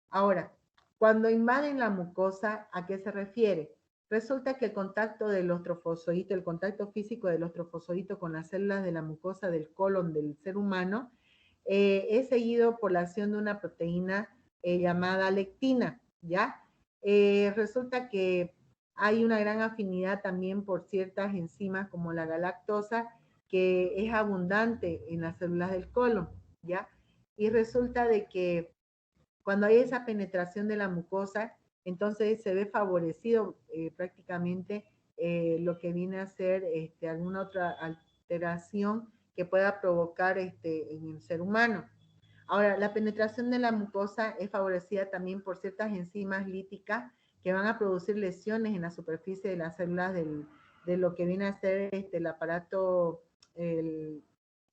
Speaker 1: Ahora, cuando invaden la mucosa, ¿a qué se refiere? Resulta que el contacto del ostrofosfoito, el contacto físico del ostrofosfoito con las células de la mucosa del colon del ser humano, es seguido por la acción de una proteína llamada lectina, ¿ya? Resulta que hay una gran afinidad también por ciertas enzimas como la galactosa, que es abundante en las células del colon, ¿ya? Y resulta de que cuando hay esa penetración de la mucosa, entonces se ve favorecido prácticamente lo que viene a ser alguna otra alteración que pueda provocar en el ser humano. Ahora, la penetración de la mucosa es favorecida también por ciertas enzimas líticas que van a producir lesiones en la superficie de las células de lo que viene a ser el aparato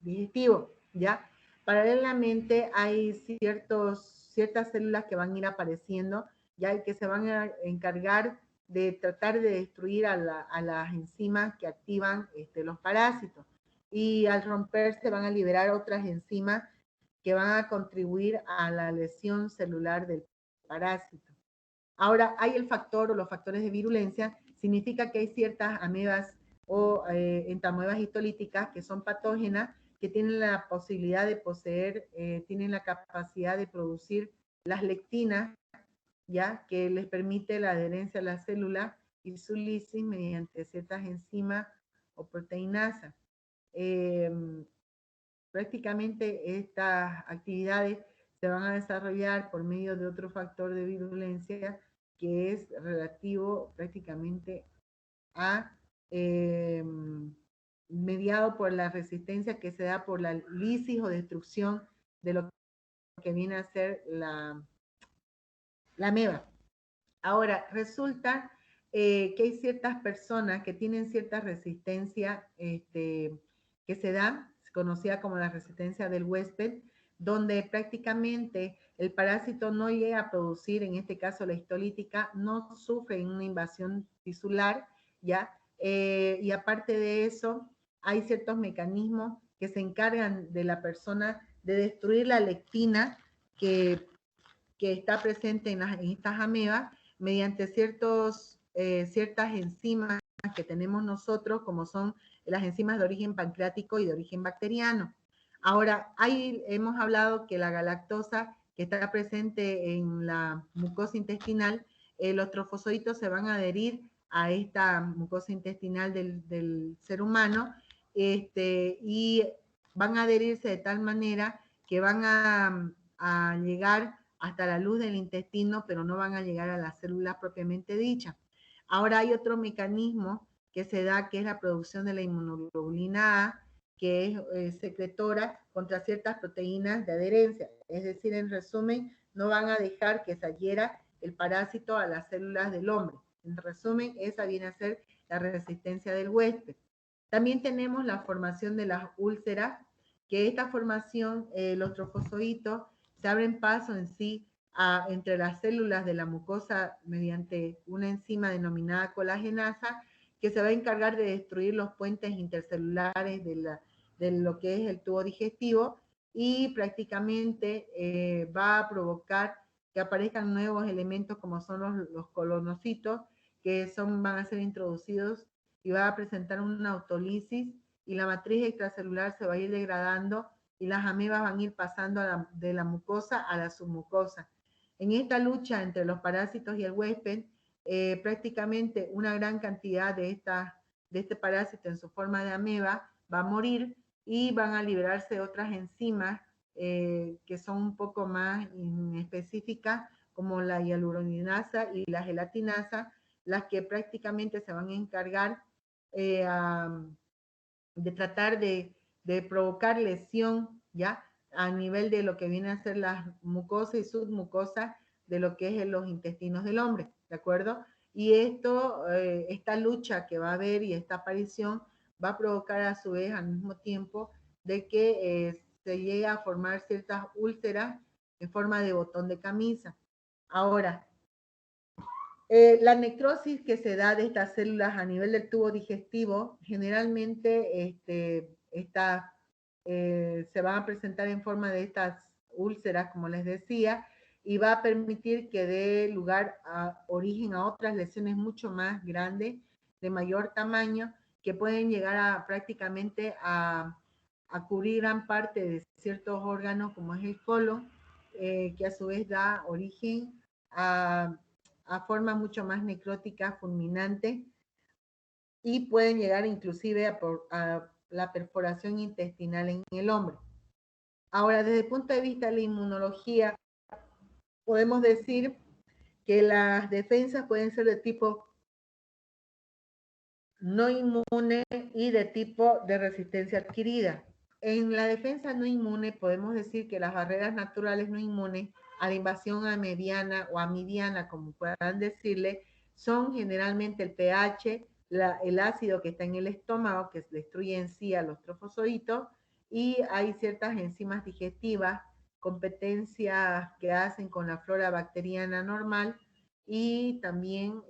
Speaker 1: digestivo, ¿ya? Paralelamente hay ciertas células que van a ir apareciendo, ya y que se van a encargar de tratar de destruir a las enzimas que activan los parásitos. Y al romperse van a liberar otras enzimas que van a contribuir a la lesión celular del parásito. Ahora, hay el factor o los factores de virulencia, significa que hay ciertas amebas o entamoebas histolíticas que son patógenas, que tienen la posibilidad de poseer, tienen la capacidad de producir las lectinas, ya que les permite la adherencia a la célula y su lisis mediante ciertas enzimas o proteinasas. Prácticamente estas actividades se van a desarrollar por medio de otro factor de virulencia que es relativo prácticamente a mediado por la resistencia que se da por la lisis o destrucción de lo que viene a ser la ameba. Ahora, resulta que hay ciertas personas que tienen cierta resistencia que se da, conocida como la resistencia del huésped, donde prácticamente el parásito no llega a producir, en este caso la histolítica, no sufre una invasión tisular, ¿ya? Y aparte de eso, hay ciertos mecanismos que se encargan de la persona de destruir la lectina que está presente en estas amebas mediante ciertas enzimas que tenemos nosotros, como son las enzimas de origen pancreático y de origen bacteriano. Ahora, hemos hablado que la galactosa que está presente en la mucosa intestinal, los trofosoditos se van a adherir a esta mucosa intestinal del ser humano y van a adherirse de tal manera que van a llegar hasta la luz del intestino, pero no van a llegar a las células propiamente dichas. Ahora hay otro mecanismo que se da, que es la producción de la inmunoglobulina A, que es secretora contra ciertas proteínas de adherencia. Es decir, en resumen, no van a dejar que se adhiera el parásito a las células del hombre. En resumen, esa viene a ser la resistencia del huésped. También tenemos la formación de las úlceras, que esta formación, los trofosoditos, se abren paso en sí entre las células de la mucosa mediante una enzima denominada colagenasa, que se va a encargar de destruir los puentes intercelulares de lo que es el tubo digestivo y prácticamente va a provocar que aparezcan nuevos elementos como son los colonocitos, que van a ser introducidos y va a presentar una autólisis y la matriz extracelular se va a ir degradando y las amebas van a ir pasando de la mucosa a la submucosa. En esta lucha entre los parásitos y el huésped, prácticamente una gran cantidad de este parásito en su forma de ameba va a morir y van a liberarse otras enzimas que son un poco más específicas, como la hialuronidasa y la gelatinasa, las que prácticamente se van a encargar de tratar de provocar lesión, ¿ya? A nivel de lo que viene a ser las mucosas y submucosas de lo que es los intestinos del hombre, ¿de acuerdo? Y esta lucha que va a haber y esta aparición va a provocar a su vez al mismo tiempo de que se llegue a formar ciertas úlceras en forma de botón de camisa. Ahora, la necrosis que se da de estas células a nivel del tubo digestivo generalmente se van a presentar en forma de estas úlceras, como les decía, y va a permitir que dé lugar a origen a otras lesiones mucho más grandes, de mayor tamaño, que pueden llegar a prácticamente a cubrir gran parte de ciertos órganos, como es el colon, que a su vez da origen a formas mucho más necróticas, fulminantes, y pueden llegar inclusive a la perforación intestinal en el hombre. Ahora, desde el punto de vista de la inmunología, podemos decir que las defensas pueden ser de tipo no inmune y de tipo de resistencia adquirida. En la defensa no inmune podemos decir que las barreras naturales no inmunes a la invasión amebiana o amibiana, como puedan decirle, son generalmente el pH, el ácido que está en el estómago, que destruye en sí a los trofosoditos, y hay ciertas enzimas digestivas, competencias que hacen con la flora bacteriana normal y también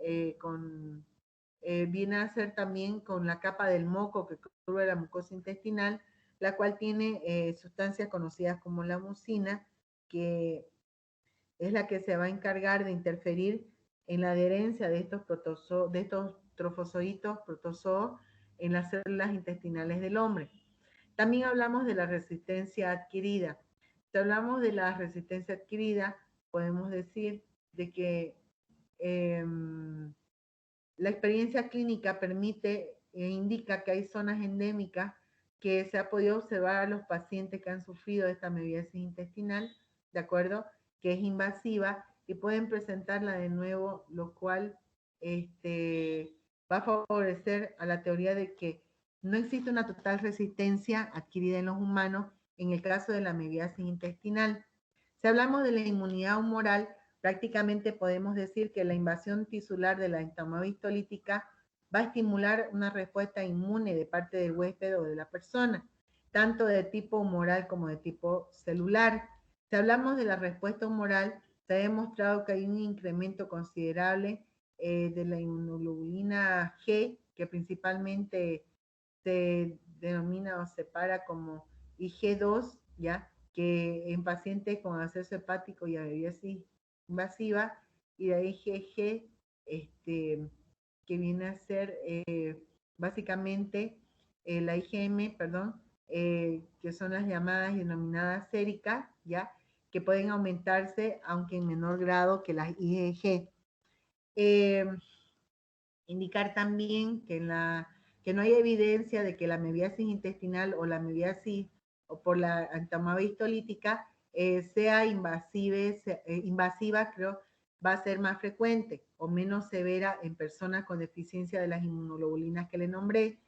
Speaker 1: viene a ser también con la capa del moco que cubre la mucosa intestinal, la cual tiene sustancias conocidas como la mucina, que es la que se va a encargar de interferir en la adherencia de estos trofosoditos, protozoos, en las células intestinales del hombre. También hablamos de la resistencia adquirida. Si hablamos de la resistencia adquirida, podemos decir de que la experiencia clínica permite e indica que hay zonas endémicas que se ha podido observar a los pacientes que han sufrido de esta amebiasis intestinal, ¿de acuerdo? Que es invasiva y pueden presentarla de nuevo, lo cual va a favorecer a la teoría de que no existe una total resistencia adquirida en los humanos en el caso de la amebiasis intestinal. Si hablamos de la inmunidad humoral, prácticamente podemos decir que la invasión tisular de la entomóeba histolítica va a estimular una respuesta inmune de parte del huésped o de la persona, tanto de tipo humoral como de tipo celular. Si hablamos de la respuesta humoral, se ha demostrado que hay un incremento considerable de la inmunoglobulina G, que principalmente se denomina o separa como IG2, ¿ya? que en pacientes con acceso hepático y amebiasis invasiva, y de IgG, que viene a ser básicamente la IgM, perdón, que son las llamadas y denominadas séricas, ¿ya? Que pueden aumentarse, aunque en menor grado que las IgG. Indicar también que, que no hay evidencia de que la amebiasis intestinal o la amebiasis o por la entamoeba histolítica sea invasiva, creo, va a ser más frecuente o menos severa en personas con deficiencia de las inmunoglobulinas que le nombré.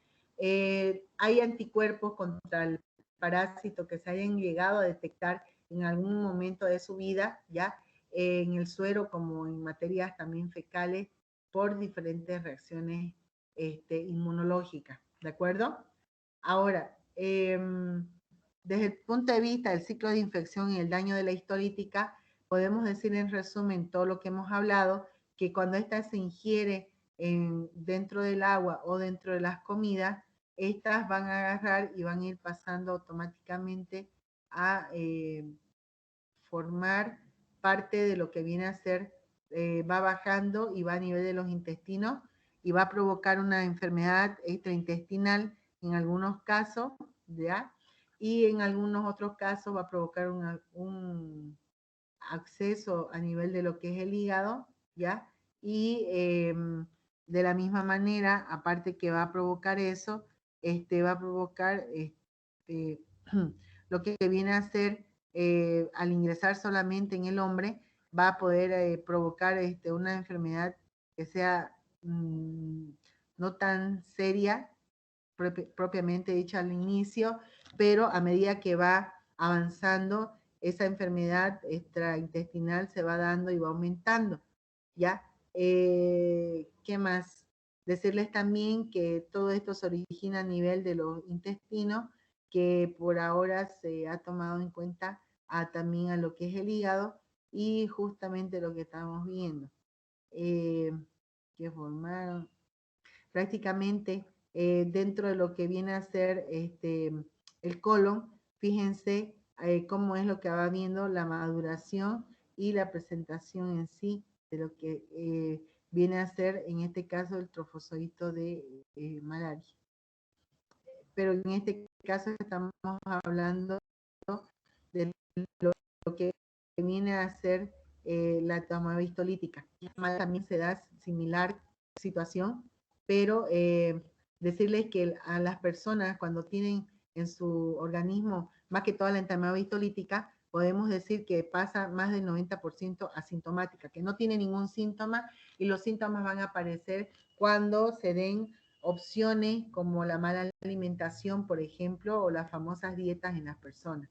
Speaker 1: Hay anticuerpos contra el parásito que se hayan llegado a detectar en algún momento de su vida, ya en el suero como en materias también fecales, por diferentes reacciones inmunológicas, ¿de acuerdo? Ahora, desde el punto de vista del ciclo de infección y el daño de la histolítica, podemos decir en resumen todo lo que hemos hablado, que cuando ésta se ingiere dentro del agua o dentro de las comidas, estas van a agarrar y van a ir pasando automáticamente a formar parte de lo que viene a ser, va bajando y va a nivel de los intestinos y va a provocar una enfermedad extraintestinal en algunos casos, ¿ya? Y en algunos otros casos va a provocar un acceso a nivel de lo que es el hígado, ¿ya? Y de la misma manera, aparte que va a provocar eso, va a provocar lo que viene a ser, al ingresar solamente en el hombre, va a poder provocar una enfermedad que sea no tan seria, propiamente dicha al inicio, pero a medida que va avanzando, esa enfermedad extraintestinal se va dando y va aumentando, ¿ya? ¿Qué más? Decirles también que todo esto se origina a nivel de los intestinos, que por ahora se ha tomado en cuenta también a lo que es el hígado y justamente lo que estamos viendo, que formaron prácticamente dentro de lo que viene a ser el colon. Fíjense cómo es lo que va viendo la maduración y la presentación en sí de lo que viene a ser, en este caso, el trofozoito de malaria. Pero en este caso estamos hablando de lo que viene a ser la entamoeba histolítica. También se da similar situación, pero decirles que a las personas cuando tienen en su organismo más que toda la entamoeba histolítica, podemos decir que pasa más del 90% asintomática, que no tiene ningún síntoma y los síntomas van a aparecer cuando se den opciones como la mala alimentación, por ejemplo, o las famosas dietas en las personas.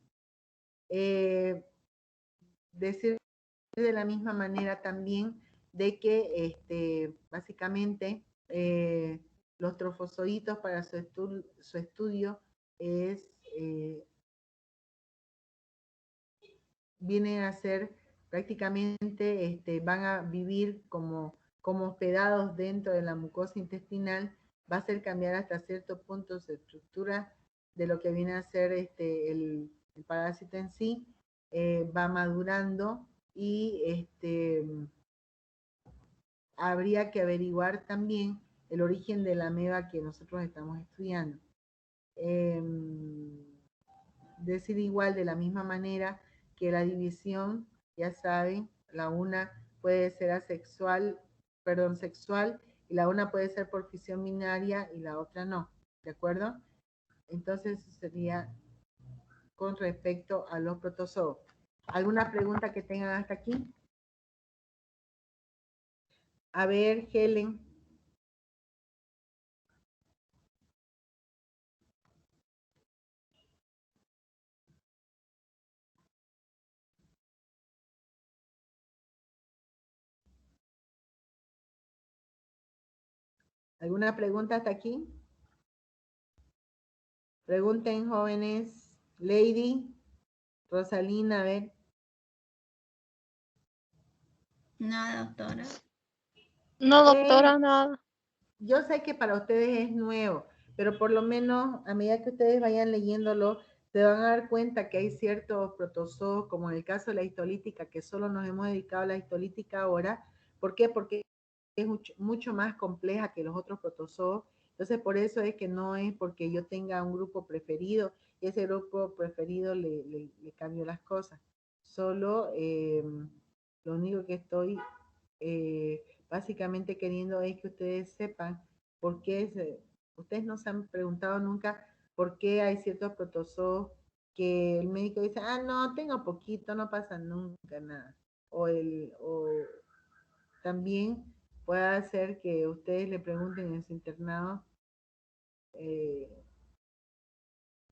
Speaker 1: Decir de la misma manera también de que básicamente los trofozoitos para su estudio es, vienen a ser prácticamente, van a vivir como hospedados dentro de la mucosa intestinal, va a hacer cambiar hasta cierto punto su estructura de lo que viene a ser el parásito en sí, va madurando y habría que averiguar también el origen de la ameba que nosotros estamos estudiando. Decir igual de la misma manera que la división, ya saben, la una puede ser asexual, perdón, sexual, y la una puede ser por fisión binaria y la otra no, ¿de acuerdo? Entonces sería con respecto a los protozoos. ¿Alguna pregunta que tengan hasta aquí? A ver, Helen. ¿Alguna pregunta hasta aquí? Pregunten, jóvenes. Lady, Rosalina, a ver.
Speaker 2: Nada, doctora.
Speaker 3: No, doctora, nada.
Speaker 1: Yo sé que para ustedes es nuevo, pero por lo menos a medida que ustedes vayan leyéndolo, se van a dar cuenta que hay ciertos protozoos, como en el caso de la histolítica, que solo nos hemos dedicado a la histolítica ahora. ¿Por qué? Porque es mucho más compleja que los otros protozoos. Entonces, por eso es que no es porque yo tenga un grupo preferido y ese grupo preferido le cambio las cosas. Solo lo único que estoy básicamente queriendo es que ustedes sepan por qué, ustedes no se han preguntado nunca por qué hay ciertos protozoos que el médico dice, ah, no, tengo poquito, no pasa nunca nada. O también puede ser que ustedes le pregunten en su internado,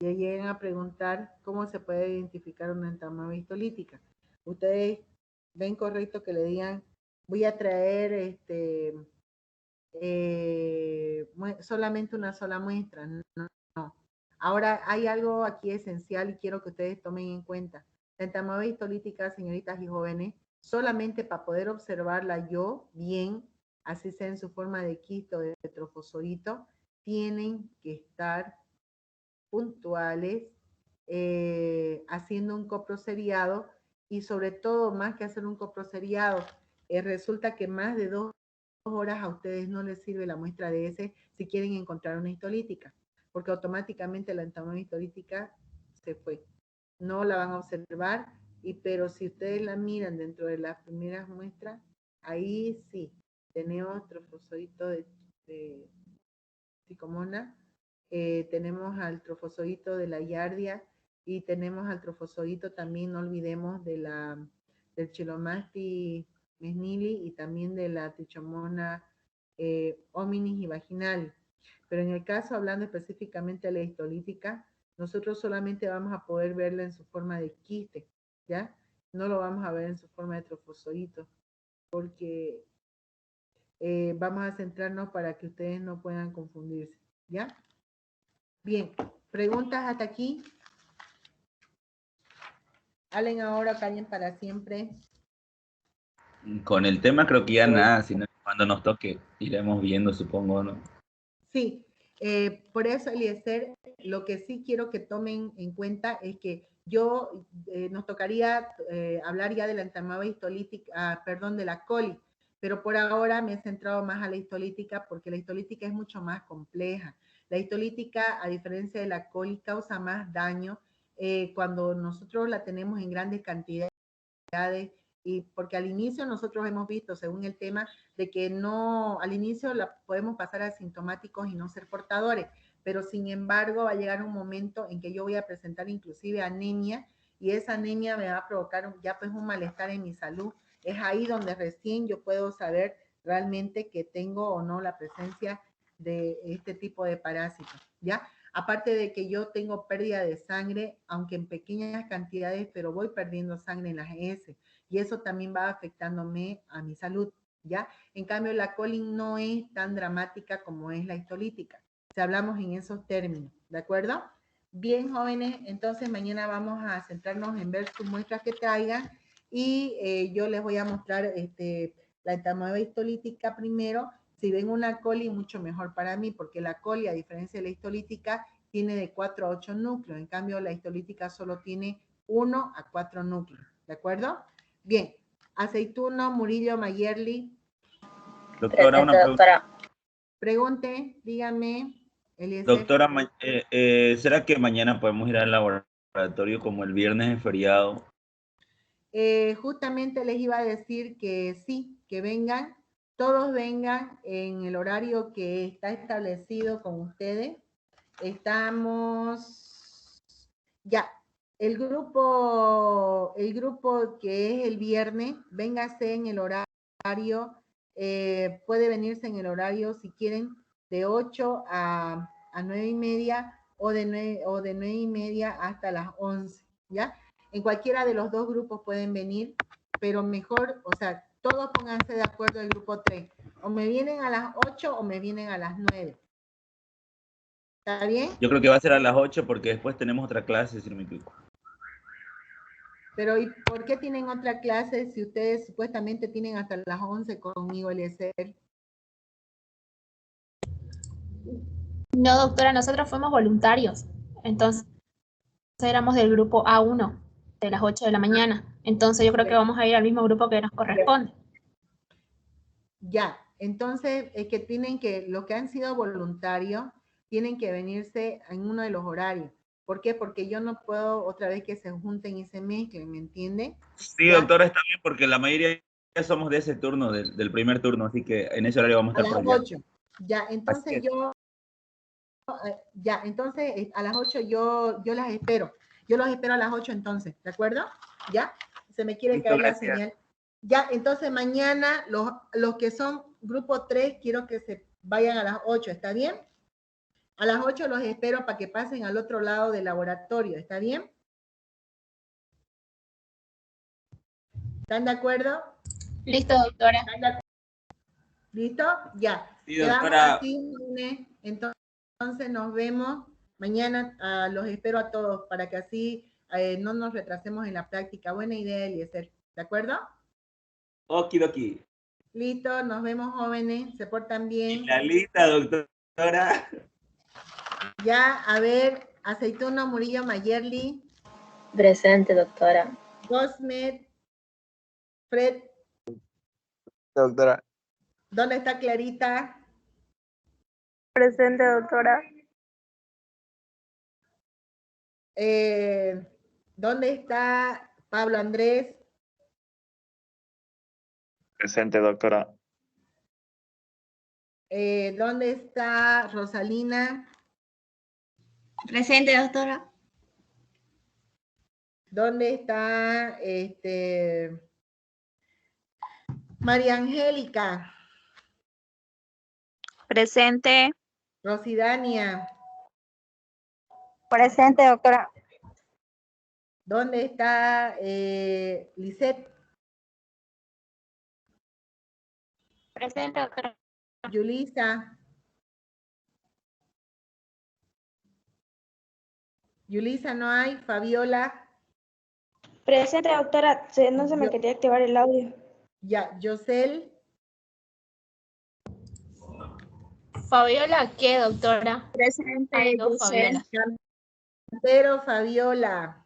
Speaker 1: y lleguen a preguntar cómo se puede identificar una entamoeba histolítica. Ustedes ven correcto que le digan, voy a traer solamente una sola muestra. No, no. Ahora hay algo aquí esencial y quiero que ustedes tomen en cuenta. La entamoeba histolítica, señoritas y jóvenes, solamente para poder observarla yo bien, así sea en su forma de quisto, de trofozoito, tienen que estar puntuales, haciendo un coproseriado y sobre todo, más que hacer un coproseriado, resulta que más de 2 horas a ustedes no les sirve la muestra de ese si quieren encontrar una histolítica, porque automáticamente la entamoeba histolítica se fue. No la van a observar, pero si ustedes la miran dentro de las primeras muestras, ahí sí, tenemos trofozoito de Psicomona, tenemos al trofozoito de la Yardia y tenemos al trofozoito también, no olvidemos, del Chilomasti mesnili y también de la Trichomona hominis y vaginal. Pero en el caso, hablando específicamente de la histolítica, nosotros solamente vamos a poder verla en su forma de quiste, ¿ya? No lo vamos a ver en su forma de trofozoito, porque vamos a centrarnos para que ustedes no puedan confundirse, ¿ya? Bien, ¿preguntas hasta aquí? Hablen ahora, callen para siempre.
Speaker 4: Con el tema creo que ya nada, sino cuando nos toque iremos viendo, supongo, ¿no?
Speaker 1: Sí, por eso, Eliezer, lo que sí quiero que tomen en cuenta es que nos tocaría hablar ya de la entamoeba histolítica, perdón, de la coli, pero por ahora me he centrado más a la histolítica porque la histolítica es mucho más compleja. La histolítica, a diferencia de la coli, causa más daño cuando nosotros la tenemos en grandes cantidades, y porque al inicio nosotros hemos visto, según el tema, de que no, al inicio la podemos pasar asintomáticos y no ser portadores, pero sin embargo va a llegar un momento en que yo voy a presentar inclusive anemia y esa anemia me va a provocar ya pues un malestar en mi salud. Es ahí donde recién yo puedo saber realmente que tengo o no la presencia de este tipo de parásitos, ¿ya? Aparte de que yo tengo pérdida de sangre, aunque en pequeñas cantidades, pero voy perdiendo sangre en las heces y eso también va afectándome a mi salud, ¿ya? En cambio, la colin no es tan dramática como es la histolítica. Si hablamos en esos términos, ¿de acuerdo? Bien, jóvenes, entonces mañana vamos a centrarnos en ver sus muestras que traigan y yo les voy a mostrar la entamoeba histolítica primero. Si ven una coli, mucho mejor para mí, porque la coli, a diferencia de la histolítica, tiene de 4 a 8 núcleos. En cambio, la histolítica solo tiene 1 a 4 núcleos. ¿De acuerdo? Bien. Aceituno, Murillo, Mayerly.
Speaker 4: Doctora, una pregunta.
Speaker 1: Pregunte, dígame.
Speaker 4: Doctora, ¿será que mañana podemos ir al laboratorio como el viernes es feriado?
Speaker 1: Justamente les iba a decir que sí, que vengan, todos vengan en el horario que está establecido con ustedes. Estamos, ya, el grupo que es el viernes, véngase en el horario, puede venirse en el horario si quieren de 8 a 9:30 o de 9:30 hasta las 11, ¿ya? En cualquiera de los dos grupos pueden venir, pero mejor, o sea, todos pónganse de acuerdo el grupo 3. O me vienen a las 8 o me vienen a las 9. ¿Está bien?
Speaker 4: Yo creo que va a ser a las 8 porque después tenemos otra clase, si no me equivoco.
Speaker 1: Pero ¿y por qué tienen otra clase si ustedes supuestamente tienen hasta las 11 conmigo, Eliezer?
Speaker 5: No, doctora, nosotros fuimos voluntarios. Entonces, éramos del grupo A1, de las 8 de la mañana. Entonces yo creo que vamos a ir al mismo grupo que nos corresponde.
Speaker 1: Ya, entonces es que tienen que, los que han sido voluntarios, tienen que venirse en uno de los horarios. ¿Por qué? Porque yo no puedo otra vez que se junten y se mezclen, ¿me entiende?
Speaker 4: Sí,
Speaker 1: Ya.
Speaker 4: doctora, está bien porque la mayoría ya somos de ese turno, del primer turno, así que en ese horario vamos a
Speaker 1: A
Speaker 4: estar
Speaker 1: las
Speaker 4: por allá.
Speaker 1: 8. Ya, entonces
Speaker 4: es.
Speaker 1: entonces a las 8 yo las espero. Yo los espero a las 8 entonces, ¿de acuerdo? ¿Ya? Se me quiere
Speaker 4: Listo,
Speaker 1: caer la
Speaker 4: gracias.
Speaker 1: señal. Ya, entonces mañana los que son grupo 3 quiero que se vayan a las 8, ¿está bien? A las 8 los espero para que pasen al otro lado del laboratorio, ¿está bien? ¿Están de acuerdo?
Speaker 5: Listo, doctora.
Speaker 1: ¿Listo? Ya.
Speaker 4: Sí,
Speaker 1: Quedamos
Speaker 4: doctora.
Speaker 1: así, lunes. Entonces nos vemos. Mañana los espero a todos para que así no nos retrasemos en la práctica. Buena idea, Eliezer. ¿De acuerdo?
Speaker 4: Okidoki.
Speaker 1: Listo, nos vemos jóvenes. Se portan bien.
Speaker 4: La lista, doctora.
Speaker 1: Ya, a ver, Aceituno Murillo Mayerly,
Speaker 6: Presente, doctora.
Speaker 1: Cosmet, Fred,
Speaker 7: Doctora.
Speaker 1: ¿dónde está Clarita?
Speaker 3: Presente, doctora.
Speaker 1: ¿Dónde está Pablo Andrés?
Speaker 7: Presente, doctora.
Speaker 1: ¿Dónde está Rosalina?
Speaker 2: Presente, doctora.
Speaker 1: ¿Dónde está María Angélica?
Speaker 3: Presente.
Speaker 1: Rosidania.
Speaker 3: Presente, doctora.
Speaker 1: ¿Dónde está Lisette?
Speaker 3: Presente, doctora.
Speaker 1: Yulisa. Yulisa no hay. Fabiola.
Speaker 8: Presente, doctora. No se me quería activar el audio.
Speaker 1: Ya, Yosel.
Speaker 5: Fabiola, ¿qué, doctora?
Speaker 3: Presente,
Speaker 5: Hay dos
Speaker 3: Yusel.
Speaker 5: Fabiola.
Speaker 1: Campero, Fabiola.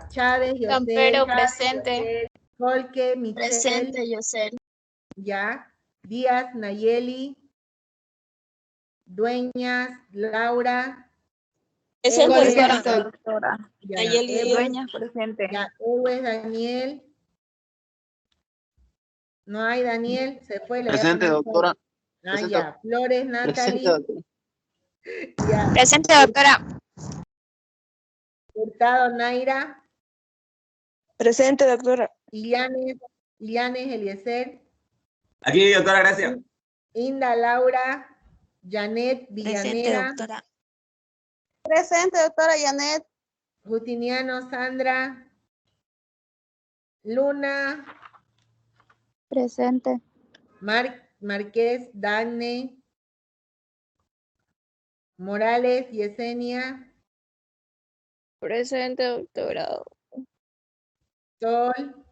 Speaker 1: Chávez, Yosel.
Speaker 5: Campero, presente.
Speaker 1: Colque, Michelle.
Speaker 3: Presente, Yusel.
Speaker 1: Ya. Díaz, Nayeli. Dueñas, Laura.
Speaker 8: Presente,
Speaker 3: Doctora.
Speaker 1: Ya,
Speaker 8: Nayeli
Speaker 3: Dueñas, presente.
Speaker 1: ya, Ewes, Daniel. No hay Daniel, se fue. Le voy a
Speaker 7: Presente,
Speaker 1: poner-
Speaker 7: doctora.
Speaker 1: Ah,
Speaker 7: Presente.
Speaker 1: ya. Flores,
Speaker 7: Presente,
Speaker 1: Natalie.
Speaker 7: doctora.
Speaker 1: Ya.
Speaker 3: Presente, doctora.
Speaker 1: Hurtado, Naira.
Speaker 8: Presente, doctora.
Speaker 1: Ilianes, Eliezer.
Speaker 4: Aquí, doctora, gracias.
Speaker 1: Inda, Laura. Janet,
Speaker 8: Presente,
Speaker 1: Villanera.
Speaker 8: doctora.
Speaker 3: Presente, doctora Janet.
Speaker 1: Justiniano, Sandra. Luna.
Speaker 3: Presente.
Speaker 1: Márquez, Dagne. Morales, Yesenia.
Speaker 3: Presente, doctora.
Speaker 1: Sol.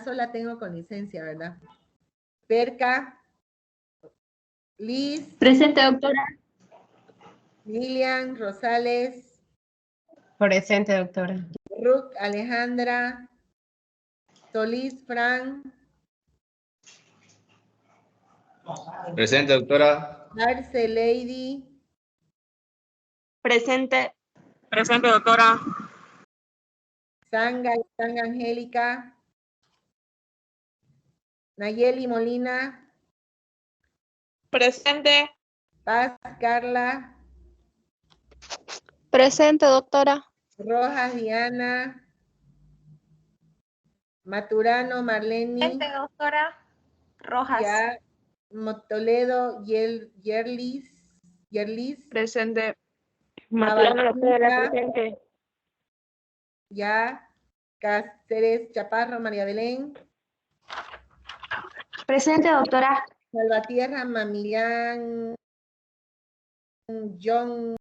Speaker 1: Sol la tengo con licencia, ¿verdad? Perca. Liz.
Speaker 5: Presente, doctora.
Speaker 1: Lilian, Rosales.
Speaker 9: Presente, doctora.
Speaker 1: Ruth, Alejandra. Solís, Fran.
Speaker 7: Presente, doctora.
Speaker 1: Arce, Lady.
Speaker 8: Presente.
Speaker 3: Presente, doctora.
Speaker 1: Sanga, Angélica. Nayeli Molina.
Speaker 3: Presente.
Speaker 1: Paz, Carla.
Speaker 3: Presente, doctora.
Speaker 1: Rojas, Diana. Maturano, Marleni.
Speaker 3: doctora. Rojas.
Speaker 1: Ya. Toledo, Yerlis.
Speaker 3: Presente.
Speaker 1: Abarquita,
Speaker 3: presente.
Speaker 1: ya. Cáceres, Chaparro, María Belén.
Speaker 8: Presente, doctora.
Speaker 1: Salvatierra, Mamillán, John.